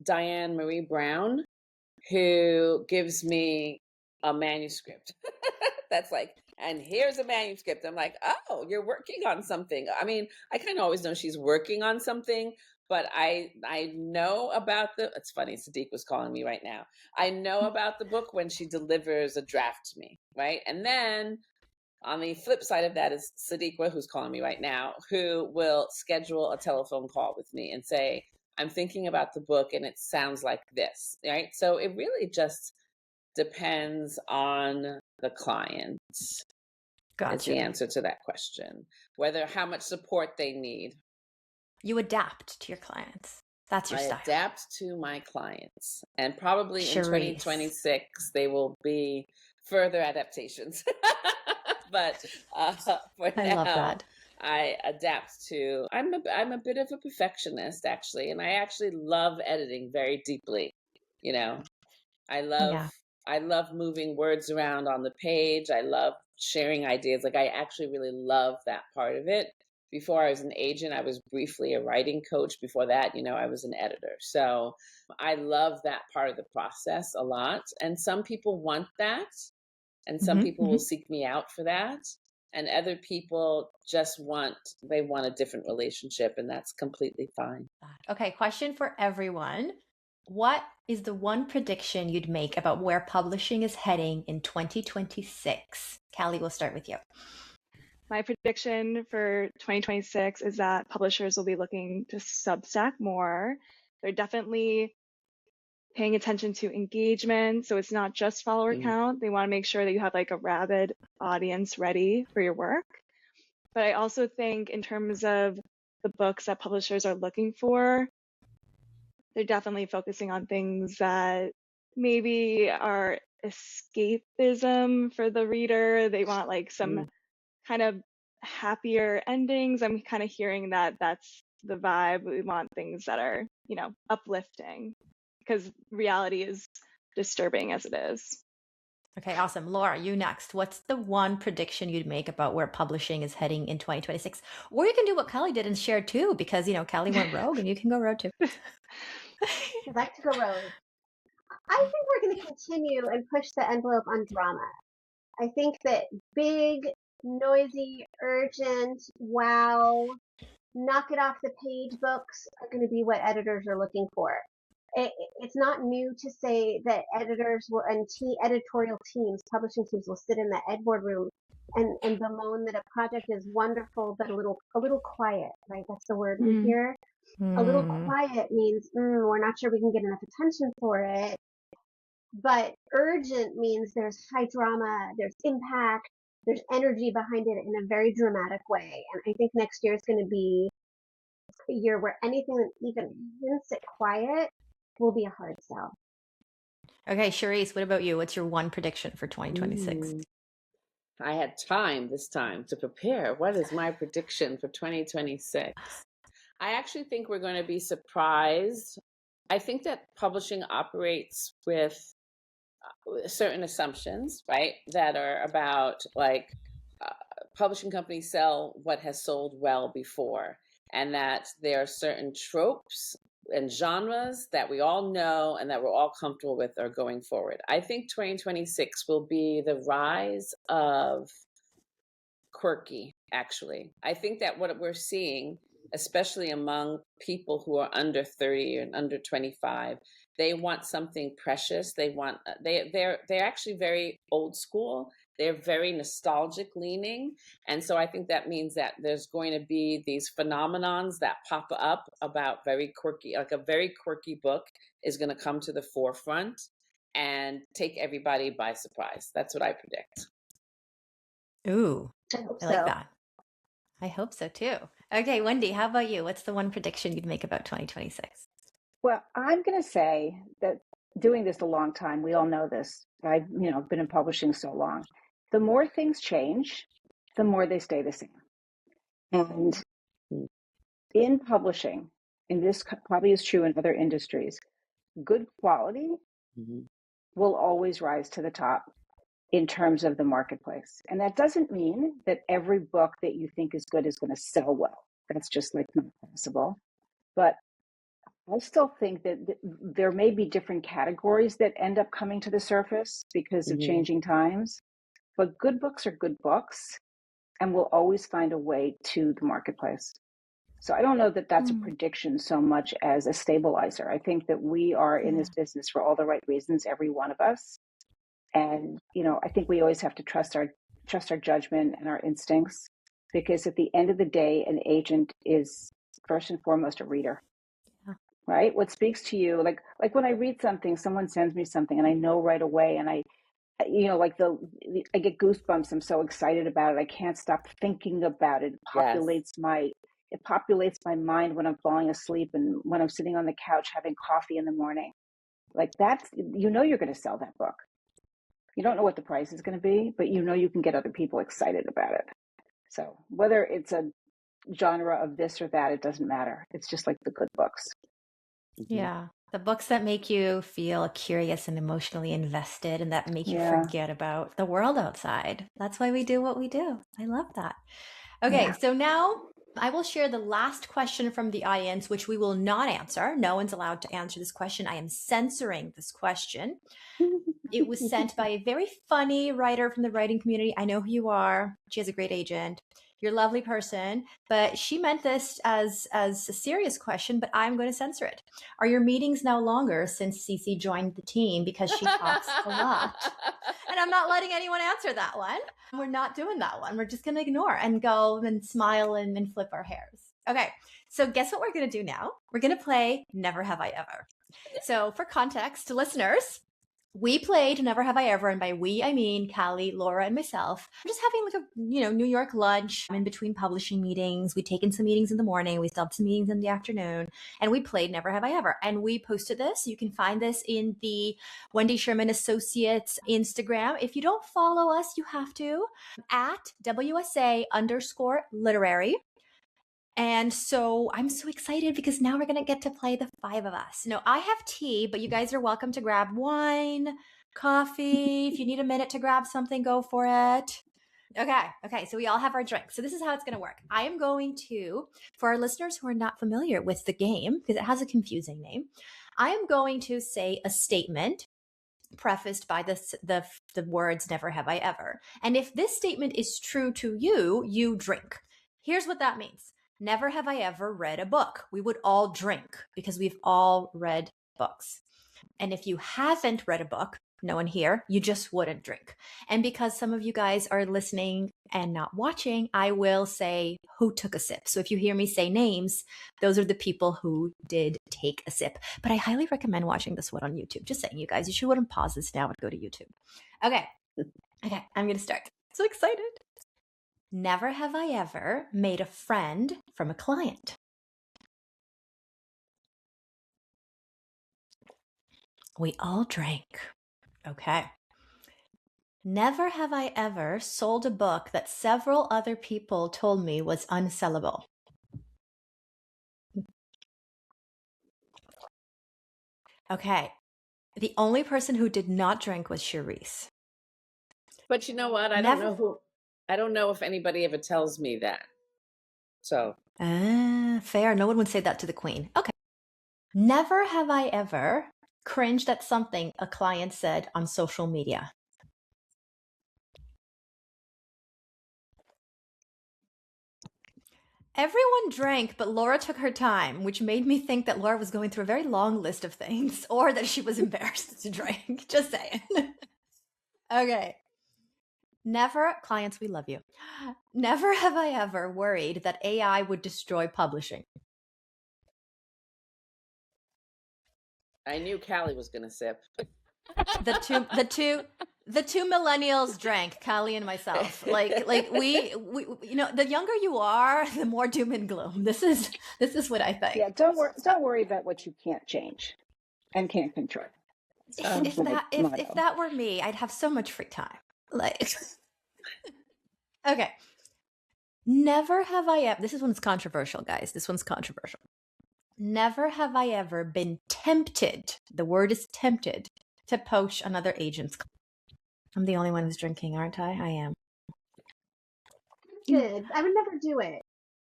Diane Marie Brown who gives me a manuscript. That's like, and here's a manuscript. I'm like, oh, you're working on something. I mean, I kind of always know she's working on something, but I know about it's funny, Sadiq was calling me right now. I know about the book when she delivers a draft to me, right? And then on the flip side of that is Sadiqa, who's calling me right now, who will schedule a telephone call with me and say, I'm thinking about the book and it sounds like this, right? So it really just depends on the client. Gotcha. Is the answer to that question. How much support they need. You adapt to your clients. That's your style. I adapt to my clients. And probably in Cherise. 2026, they will be further adaptations. But for I now, love that. I adapt to, I'm a bit of a perfectionist actually. And I actually love editing very deeply. You know, I love moving words around on the page. I love sharing ideas. Like I actually really love that part of it. Before I was an agent, I was briefly a writing coach. Before that, I was an editor. So I love that part of the process a lot. And some people want that. And some people will seek me out for that. And other people just want a different relationship. And that's completely fine. Okay, question for everyone. What is the one prediction you'd make about where publishing is heading in 2026? Callie, we'll start with you. My prediction for 2026 is that publishers will be looking to Substack more. They're definitely paying attention to engagement. So it's not just follower count. They want to make sure that you have like a rabid audience ready for your work. But I also think in terms of the books that publishers are looking for, they're definitely focusing on things that maybe are escapism for the reader. They want like some kind of happier endings. I'm kind of hearing that that's the vibe. We want things that are, uplifting because reality is disturbing as it is. Okay, awesome. Laura, you next. What's the one prediction you'd make about where publishing is heading in 2026? Or you can do what Callie did and share too, because, Callie went rogue and you can go rogue too. I'd like to go rogue. I think we're going to continue and push the envelope on drama. I think that big, noisy, urgent, wow, knock it off the page books are going to be what editors are looking for. It's not new to say that editors will and editorial teams, publishing teams will sit in the ed board room and bemoan that a project is wonderful but a little quiet, right? That's the word we hear. A little quiet means we're not sure we can get enough attention for it. But urgent means there's high drama, there's impact, there's energy behind it in a very dramatic way. And I think next year is going to be a year where anything that even hints at quiet will be a hard sell. Okay, Cherise, what about you? What's your one prediction for 2026? I had time this time to prepare. What is my prediction for 2026? I actually think we're going to be surprised. I think that publishing operates with certain assumptions, right? That are about like publishing companies sell what has sold well before, and that there are certain tropes and genres that we all know and that we're all comfortable with are going forward. I think 2026 will be the rise of quirky, actually. I think that what we're seeing, especially among people who are under 30 and under 25, they want something precious. They're actually very old school they're very nostalgic leaning. And so I think that means that there's going to be these phenomenons that pop up about very quirky, like a very quirky book is going to come to the forefront and take everybody by surprise. That's what I predict. Ooh, I hope I like so. that. I hope so too. Okay, Wendy, how about you? What's the one prediction you'd make about 2026? Well, I'm going to say that doing this a long time, we all know this. I've, been in publishing so long. The more things change, the more they stay the same. And in publishing, and this probably is true in other industries, good quality will always rise to the top in terms of the marketplace. And that doesn't mean that every book that you think is good is going to sell well. That's just like not possible. But I still think that there may be different categories that end up coming to the surface because of changing times. But good books are good books and will always find a way to the marketplace. So I don't know that that's a prediction so much as a stabilizer. I think that we are in this business for all the right reasons, every one of us. And, I think we always have to trust our judgment and our instincts, because at the end of the day, an agent is first and foremost a reader, right? What speaks to you, like when I read something, someone sends me something and I know right away, and I get goosebumps. I'm so excited about it. I can't stop thinking about it. It populates my mind when I'm falling asleep and when I'm sitting on the couch having coffee in the morning. Like that's, you're going to sell that book. You don't know what the price is going to be, but you can get other people excited about it. So whether it's a genre of this or that, it doesn't matter. It's just like the good books. Yeah. The books that make you feel curious and emotionally invested and that make you forget about the world outside. That's why we do what we do. I love that. Okay, so now I will share the last question from the audience, which we will not answer. No one's allowed to answer this question. I am censoring this question. It was sent by a very funny writer from the writing community. I know who you are. She has a great agent. You're a lovely person, but she meant this as a serious question, but I'm going to censor it. Are your meetings now longer since CeCe joined the team because she talks a lot? And I'm not letting anyone answer that one. We're not doing that one. We're just going to ignore and go and smile and flip our hairs. Okay, so guess what we're going to do now? We're going to play Never Have I Ever. So for context to listeners, we played Never Have I Ever, and by we, I mean Callie, Laura, and myself. I'm just having like a, New York lunch in between publishing meetings. We'd taken some meetings in the morning. We still have some meetings in the afternoon, and we played Never Have I Ever. And we posted this. You can find this in the Wendy Sherman Associates Instagram. If you don't follow us, you have to, at WSA_literary. And so I'm so excited because now we're going to get to play the five of us. No, I have tea, but you guys are welcome to grab wine, coffee. If you need a minute to grab something, go for it. Okay. So we all have our drinks. So this is how it's going to work. I am going to, for our listeners who are not familiar with the game, because it has a confusing name, I am going to say a statement prefaced by the words "Never have I ever." And if this statement is true to you, you drink. Here's what that means. Never have I ever read a book. We would all drink because we've all read books. And if you haven't read a book, no one here, you just wouldn't drink. And because some of you guys are listening and not watching, I will say who took a sip. So if you hear me say names, those are the people who did take a sip. But I highly recommend watching this one on YouTube. Just saying, you guys, you should wouldn't pause this now and go to YouTube. Okay, I'm going to start. So excited. Never have I ever made a friend from a client. We all drank. Okay. Never have I ever sold a book that several other people told me was unsellable. Okay. The only person who did not drink was Cherise. But you know what? I don't know if anybody ever tells me that. So. Fair. No one would say that to the queen. Okay. Never have I ever cringed at something a client said on social media. Everyone drank, but Laura took her time, which made me think that Laura was going through a very long list of things, or that she was embarrassed to drink. Just saying. Okay. Never, clients, we love you. Never have I ever worried that AI would destroy publishing. I knew Callie was gonna sip. The two millennials drank, Callie and myself. Like we the younger you are, the more doom and gloom. This is what I think. Yeah, don't worry about what you can't change and can't control. If that were me, I'd have so much free time. Like, okay. Never have I ever. This one's controversial, guys. This one's controversial. Never have I ever been tempted. The word is tempted to poach another agent's. I'm the only one who's drinking, aren't I? I am. Good. I would never do it.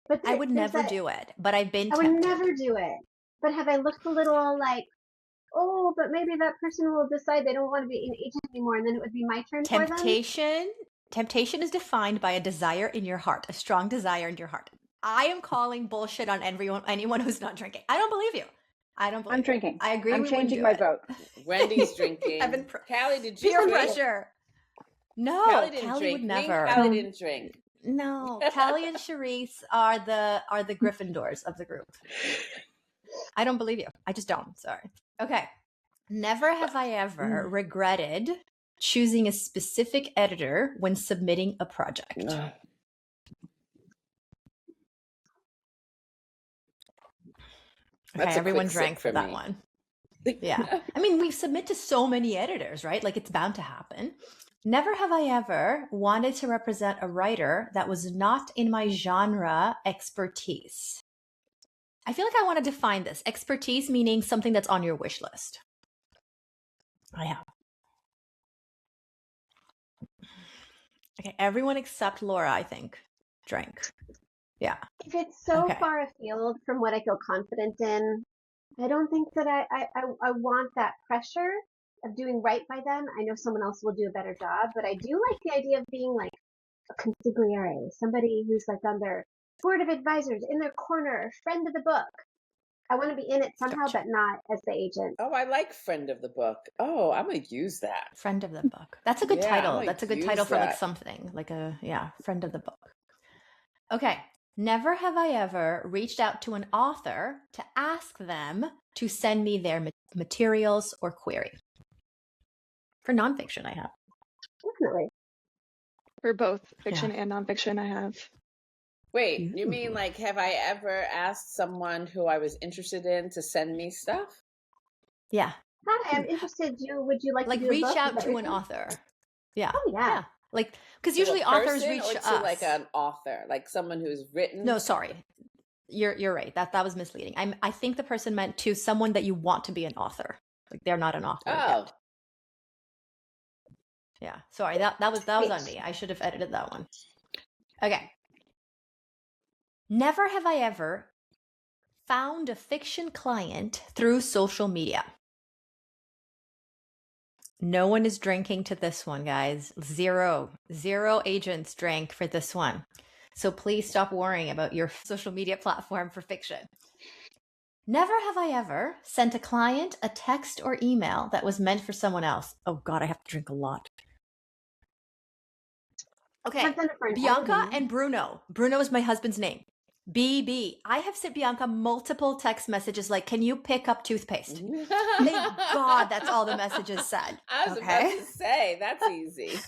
But I would never do it, but I've been I tempted. would never do it. But have I looked a little like, oh, but maybe that person will decide they don't want to be an agent anymore, and then it would be my turn for them? Temptation is defined by a desire in your heart, a strong desire in your heart. I am calling bullshit on anyone who's not drinking. I don't believe you. I'm drinking. I agree. I'm changing my vote. Wendy's drinking. Callie, did you peer drink? pressure? No, Callie didn't Callie drink. would never. Callie didn't drink. No, Callie and Cherise are the Gryffindors of the group. I don't believe you. I just don't. Sorry. Okay. Never have I ever regretted choosing a specific editor when submitting a project. Okay, everyone drank for that one. Yeah. I mean, we submit to so many editors, right? Like, it's bound to happen. Never have I ever wanted to represent a writer that was not in my genre expertise. I feel like I want to define this. Expertise meaning something that's on your wish list. I have. Okay, everyone except Laura, I think, drank. Yeah. If it's so far afield from what I feel confident in, I don't think that I want that pressure of doing right by them. I know someone else will do a better job, but I do like the idea of being like a consigliere, somebody who's like on their board of advisors, in their corner, friend of the book. I want to be in it somehow, but not as the agent. Oh, I like friend of the book. Oh, I'm going to use that. Friend of the book. That's a good title. That's a good title for like something, like friend of the book. Okay. Never have I ever reached out to an author to ask them to send me their materials or query. For nonfiction, I have. Definitely. For both fiction and nonfiction, I have. Wait, you mean like, have I ever asked someone who I was interested in to send me stuff? Yeah. Hi, I'm interested. Would you like to do reach out to an author? Yeah. Oh yeah. Like, because usually authors reach or to us. like an author, like someone who's written. No, sorry, you're right. That was misleading. I think the person meant to someone that you want to be an author. Like, they're not an author. Oh. Yet. Yeah. Sorry, that was on me. I should have edited that one. Okay. Never have I ever found a fiction client through social media. No one is drinking to this one, guys. Zero agents drank for this one. So please stop worrying about your social media platform for fiction. Never have I ever sent a client a text or email that was meant for someone else. Oh God, I have to drink a lot. Okay, Bianca and Bruno. Bruno is my husband's name. BB. I have sent Bianca multiple text messages like, can you pick up toothpaste? Thank God that's all the messages said. I was about to say, that's easy.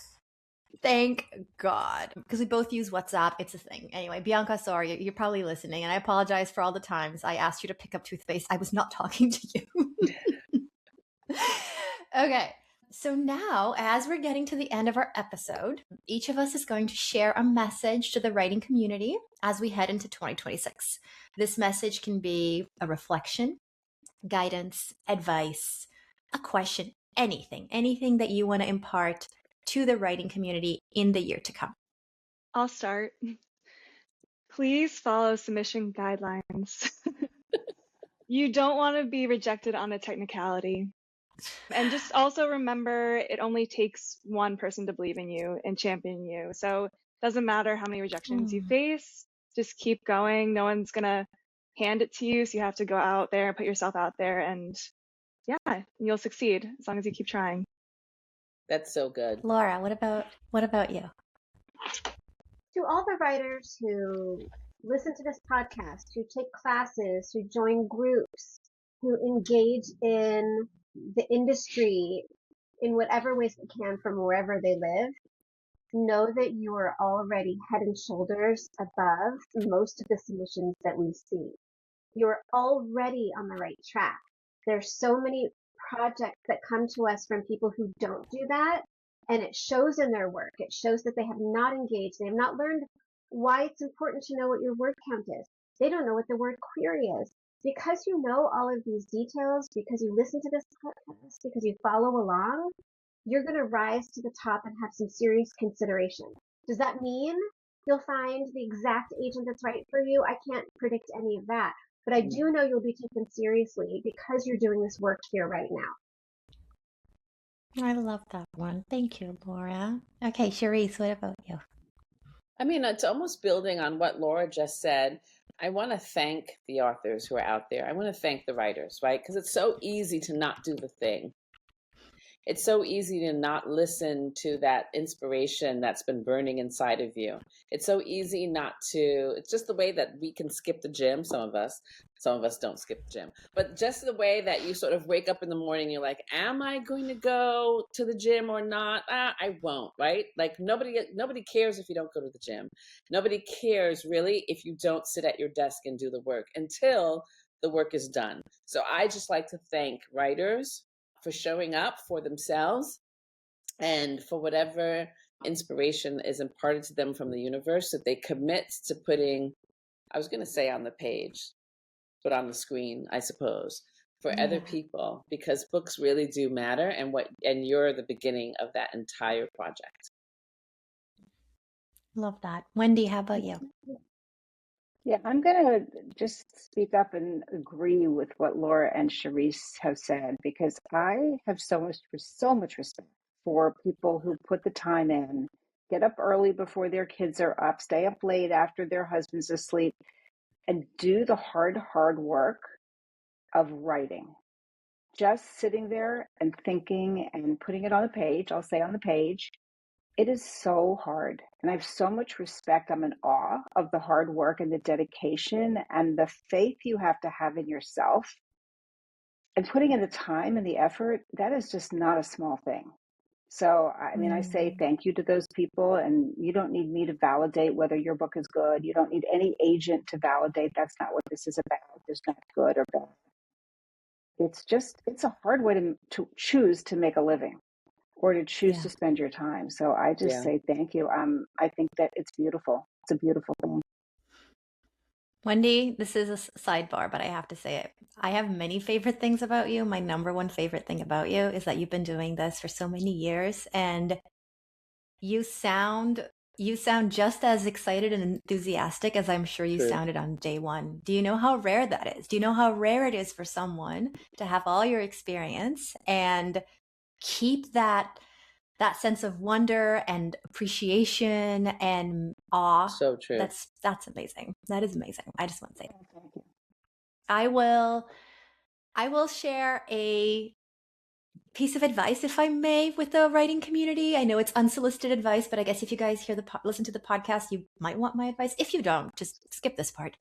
Thank God. Because we both use WhatsApp. It's a thing. Anyway, Bianca, sorry, you're probably listening. And I apologize for all the times I asked you to pick up toothpaste. I was not talking to you. Okay. So now, as we're getting to the end of our episode, each of us is going to share a message to the writing community as we head into 2026. This message can be a reflection, guidance, advice, a question, anything that you want to impart to the writing community in the year to come. I'll start. Please follow submission guidelines. You don't want to be rejected on a technicality. And just also remember, it only takes one person to believe in you and champion you. So it doesn't matter how many rejections you face, just keep going. No one's going to hand it to you. So you have to go out there and put yourself out there, and you'll succeed as long as you keep trying. That's so good. Laura, what about you? To all the writers who listen to this podcast, who take classes, who join groups, who engage in the industry in whatever ways they can from wherever they live, know that you are already head and shoulders above most of the submissions that we see. You're already on the right track. There's so many projects that come to us from people who don't do that, and it shows in their work. It shows that they have not engaged. They have not learned why it's important to know what your word count is. They don't know what the word query is. Because you know all of these details, because you listen to this podcast, because you follow along, you're going to rise to the top and have some serious consideration. Does that mean you'll find the exact agent that's right for you? I can't predict any of that. But I do know you'll be taken seriously because you're doing this work here right now. I love that one. Thank you, Laura. Okay, Cherise, what about you? I mean, it's almost building on what Laura just said. I want to thank the authors who are out there. I want to thank the writers, right? Because it's so easy to not do the thing. It's so easy to not listen to that inspiration that's been burning inside of you. It's so easy not to, it's just the way that we can skip the gym. Some of us don't skip the gym, but just the way that you sort of wake up in the morning, you're like, am I going to go to the gym or not? I won't, right? Like nobody cares if you don't go to the gym. Nobody cares really if you don't sit at your desk and do the work until the work is done. So I just like to thank writers for showing up for themselves and for whatever inspiration is imparted to them from the universe that they commit to putting, I was going to say on the page, but on the screen, I suppose, for other people, because books really do matter, and you're the beginning of that entire project. Love that. Wendy, how about you? Yeah, I'm going to just speak up and agree with what Laura and Cherise have said, because I have so much respect for people who put the time in, get up early before their kids are up, stay up late after their husband's asleep, and do the hard work of writing. Just sitting there and thinking and putting it on the page, I'll say on the page. It is so hard, and I have so much respect. I'm in awe of the hard work and the dedication and the faith you have to have in yourself. And putting in the time and the effort, that is just not a small thing. So, I mean, I say thank you to those people, and you don't need me to validate whether your book is good. You don't need any agent to validate. That's not what this is about. There's not good or bad. It's a hard way to choose to make a living, or to choose to spend your time. So I just say thank you. I think that it's beautiful. It's a beautiful thing. Wendy, this is a sidebar, but I have to say it. I have many favorite things about you. My number one favorite thing about you is that you've been doing this for so many years, and you sound just as excited and enthusiastic as I'm sure you sounded on day one. Do you know how rare that is? Do you know how rare it is for someone to have all your experience and keep that sense of wonder and appreciation and awe? So true. That's amazing. That is amazing. I just want to say Thank you. I will share a piece of advice, if I may, with the writing community. I know it's unsolicited advice, but I guess if you guys listen to the podcast, you might want my advice. If you don't, just skip this part.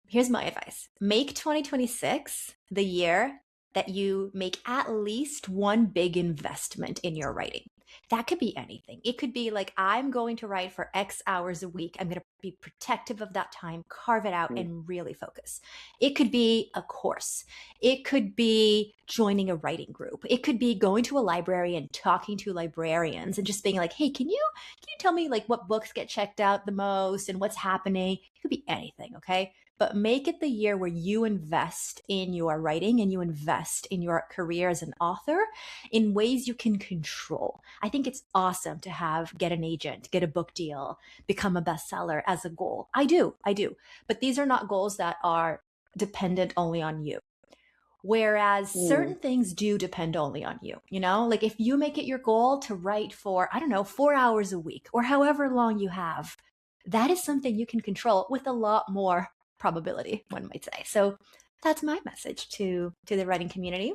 Here's my advice. Make 2026 the year that you make at least one big investment in your writing. That could be anything. It could be like, I'm going to write for X hours a week. I'm going to be protective of that time, carve it out, and really focus. It could be a course. It could be joining a writing group. It could be going to a library and talking to librarians and just being like, hey, can you tell me like what books get checked out the most and what's happening? It could be anything, okay? But make it the year where you invest in your writing and you invest in your career as an author in ways you can control. I think it's awesome to get an agent, get a book deal, become a bestseller as a goal. I do. But these are not goals that are dependent only on you. Whereas certain things do depend only on you, like if you make it your goal to write for, 4 hours a week or however long you have, that is something you can control with a lot more probability, one might say. So that's my message to the writing community.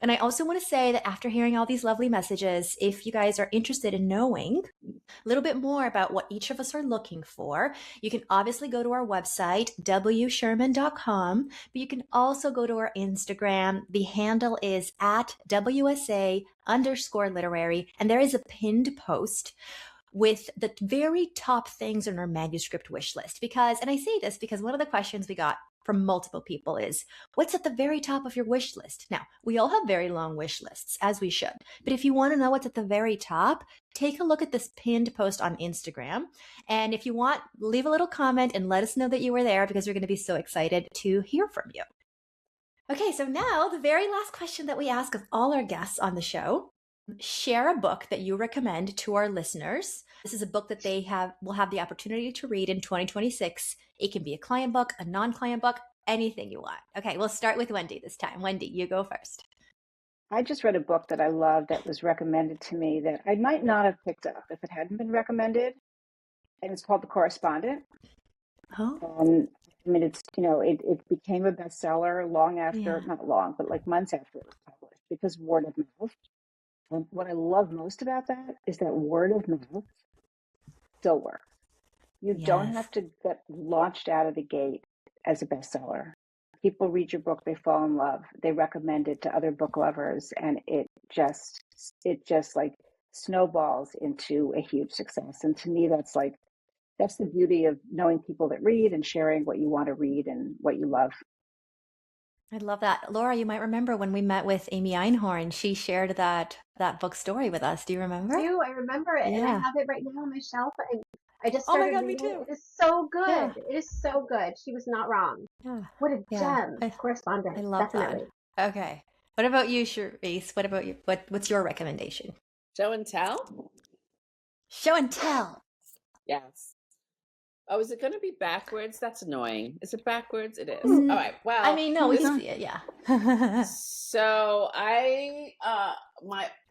And I also want to say that after hearing all these lovely messages, if you guys are interested in knowing a little bit more about what each of us are looking for, you can obviously go to our website, wsherman.com, but you can also go to our Instagram. The handle is at WSA_literary, and there is a pinned post with the very top things on our manuscript wish list. Because, and I say this because one of the questions we got from multiple people is, what's at the very top of your wish list? Now, we all have very long wish lists, as we should. But if you want to know what's at the very top, take a look at this pinned post on Instagram. And if you want, leave a little comment and let us know that you were there, because we're going to be so excited to hear from you. Okay, so now the very last question that we ask of all our guests on the show: share a book that you recommend to our listeners. This is a book that they will have the opportunity to read in 2026. It can be a client book, a non-client book, anything you want. Okay, we'll start with Wendy this time. Wendy, you go first. I just read a book that I loved that was recommended to me that I might not have picked up if it hadn't been recommended. And it's called The Correspondent. Oh. I mean, it's, it became a bestseller long after, not long, but like months after it was published, because word of mouth. And what I love most about that is that word of mouth still works. You don't have to get launched out of the gate as a bestseller. People read your book, they fall in love, they recommend it to other book lovers, and it just like snowballs into a huge success. And to me, that's the beauty of knowing people that read and sharing what you want to read and what you love. I love that. Laura, you might remember when we met with Amy Einhorn, she shared that book story with us. Do you remember? I do. I remember it, and I have it right now on my shelf. And I just started reading me too. It is so good. It is so good. She was not wrong. What a gem. Correspondent. I love Definitely. that. Okay. What about you, Cherise? What about you? What's your recommendation? Show and tell? Show and tell. Yes. Oh, is it going to be backwards? That's annoying. Is it backwards? It is. All right. Well, I mean, no, we can see it. Yeah. So my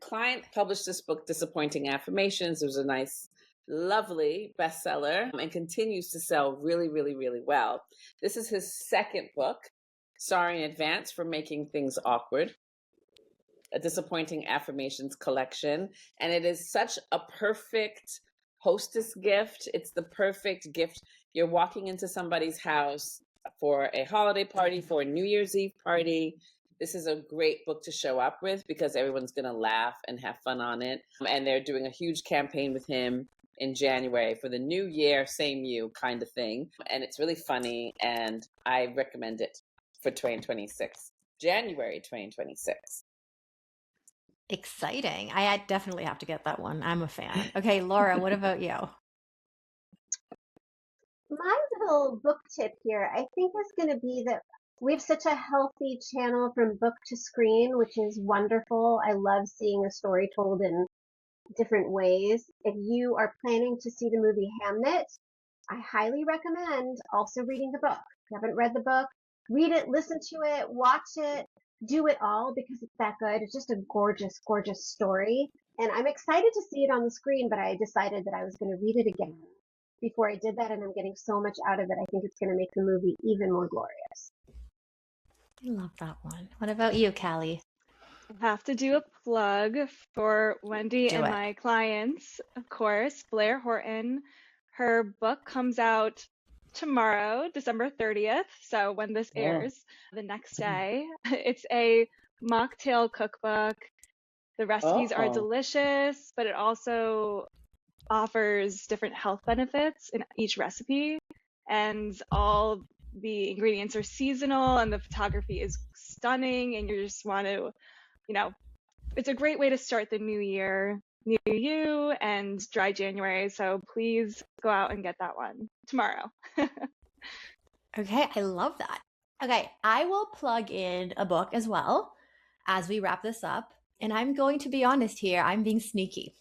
client published this book, Disappointing Affirmations. It was a nice, lovely bestseller and continues to sell really, really, really well. This is his second book. Sorry in advance for making things awkward. A Disappointing Affirmations collection. And it is such a perfect hostess gift. It's the perfect gift. You're walking into somebody's house for a holiday party, for a New Year's Eve party. This is a great book to show up with because everyone's going to laugh and have fun on it. And they're doing a huge campaign with him in January for the new year, same you kind of thing. And it's really funny, and I recommend it for 2026, January 2026. Exciting. I definitely have to get that one. I'm a fan. Okay, Laura, what about you? My little book tip here, I think, is going to be that we have such a healthy channel from book to screen, which is wonderful. I love seeing a story told in different ways. If you are planning to see the movie Hamnet, I highly recommend also reading the book. If you haven't read the book, read it, listen to it, watch it, do it all, because it's that good. It's just a gorgeous, gorgeous story. And I'm excited to see it on the screen, but I decided that I was going to read it again before I did that, and I'm getting so much out of it. I think it's going to make the movie even more glorious. I love that one. What about you, Callie? I have to do a plug for Wendy and my clients, of course. Blair Horton. Her book comes out tomorrow, December 30th. So when this airs, the next day. It's a mocktail cookbook. The recipes are delicious, but it also offers different health benefits in each recipe. And all the ingredients are seasonal, and the photography is stunning, and you just want to, it's a great way to start the new year, new you, and dry January. So please go out and get that one tomorrow. Okay, I love that. Okay, I will plug in a book as well as we wrap this up. And I'm going to be honest here, I'm being sneaky.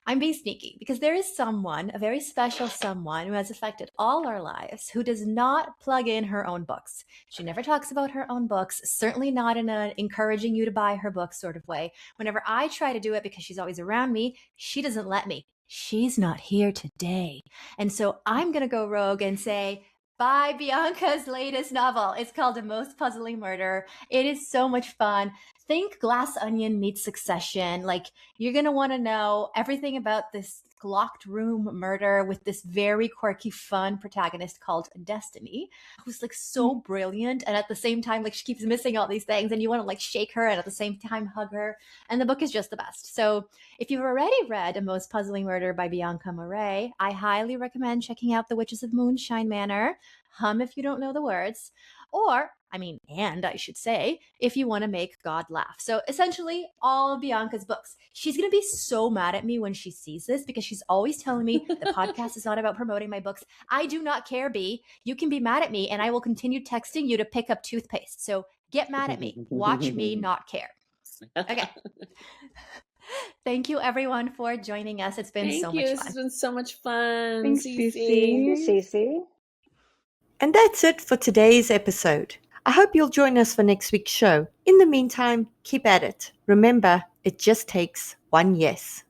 I'm being sneaky because there is someone, a very special someone who has affected all our lives, who does not plug in her own books. She never talks about her own books, certainly not in an encouraging you to buy her books sort of way. Whenever I try to do it because she's always around me, she doesn't let me. She's not here today. And so I'm going to go rogue and say, by Bianca's latest novel. It's called A Most Puzzling Murder. It is so much fun. Think Glass Onion meets Succession. Like, you're going to want to know everything about this locked room murder with this very quirky, fun protagonist called Destiny, who's like so brilliant. And at the same time, like, she keeps missing all these things and you want to like shake her and at the same time hug her. And the book is just the best. So if you've already read A Most Puzzling Murder by Bianca Murray, I highly recommend checking out The Witches of Moonshine Manor. Hum if you don't know the words. Or, and I should say, if you want to make God laugh. So essentially, all of Bianca's books. She's going to be so mad at me when she sees this because she's always telling me the podcast is not about promoting my books. I do not care, B. You can be mad at me and I will continue texting you to pick up toothpaste. So get mad at me. Watch me not care. Okay. Thank you, everyone, for joining us. It's been so much fun. This has been so much fun. Thanks, CeCe. CeCe. And that's it for today's episode. I hope you'll join us for next week's show. In the meantime, keep at it. Remember, it just takes one yes.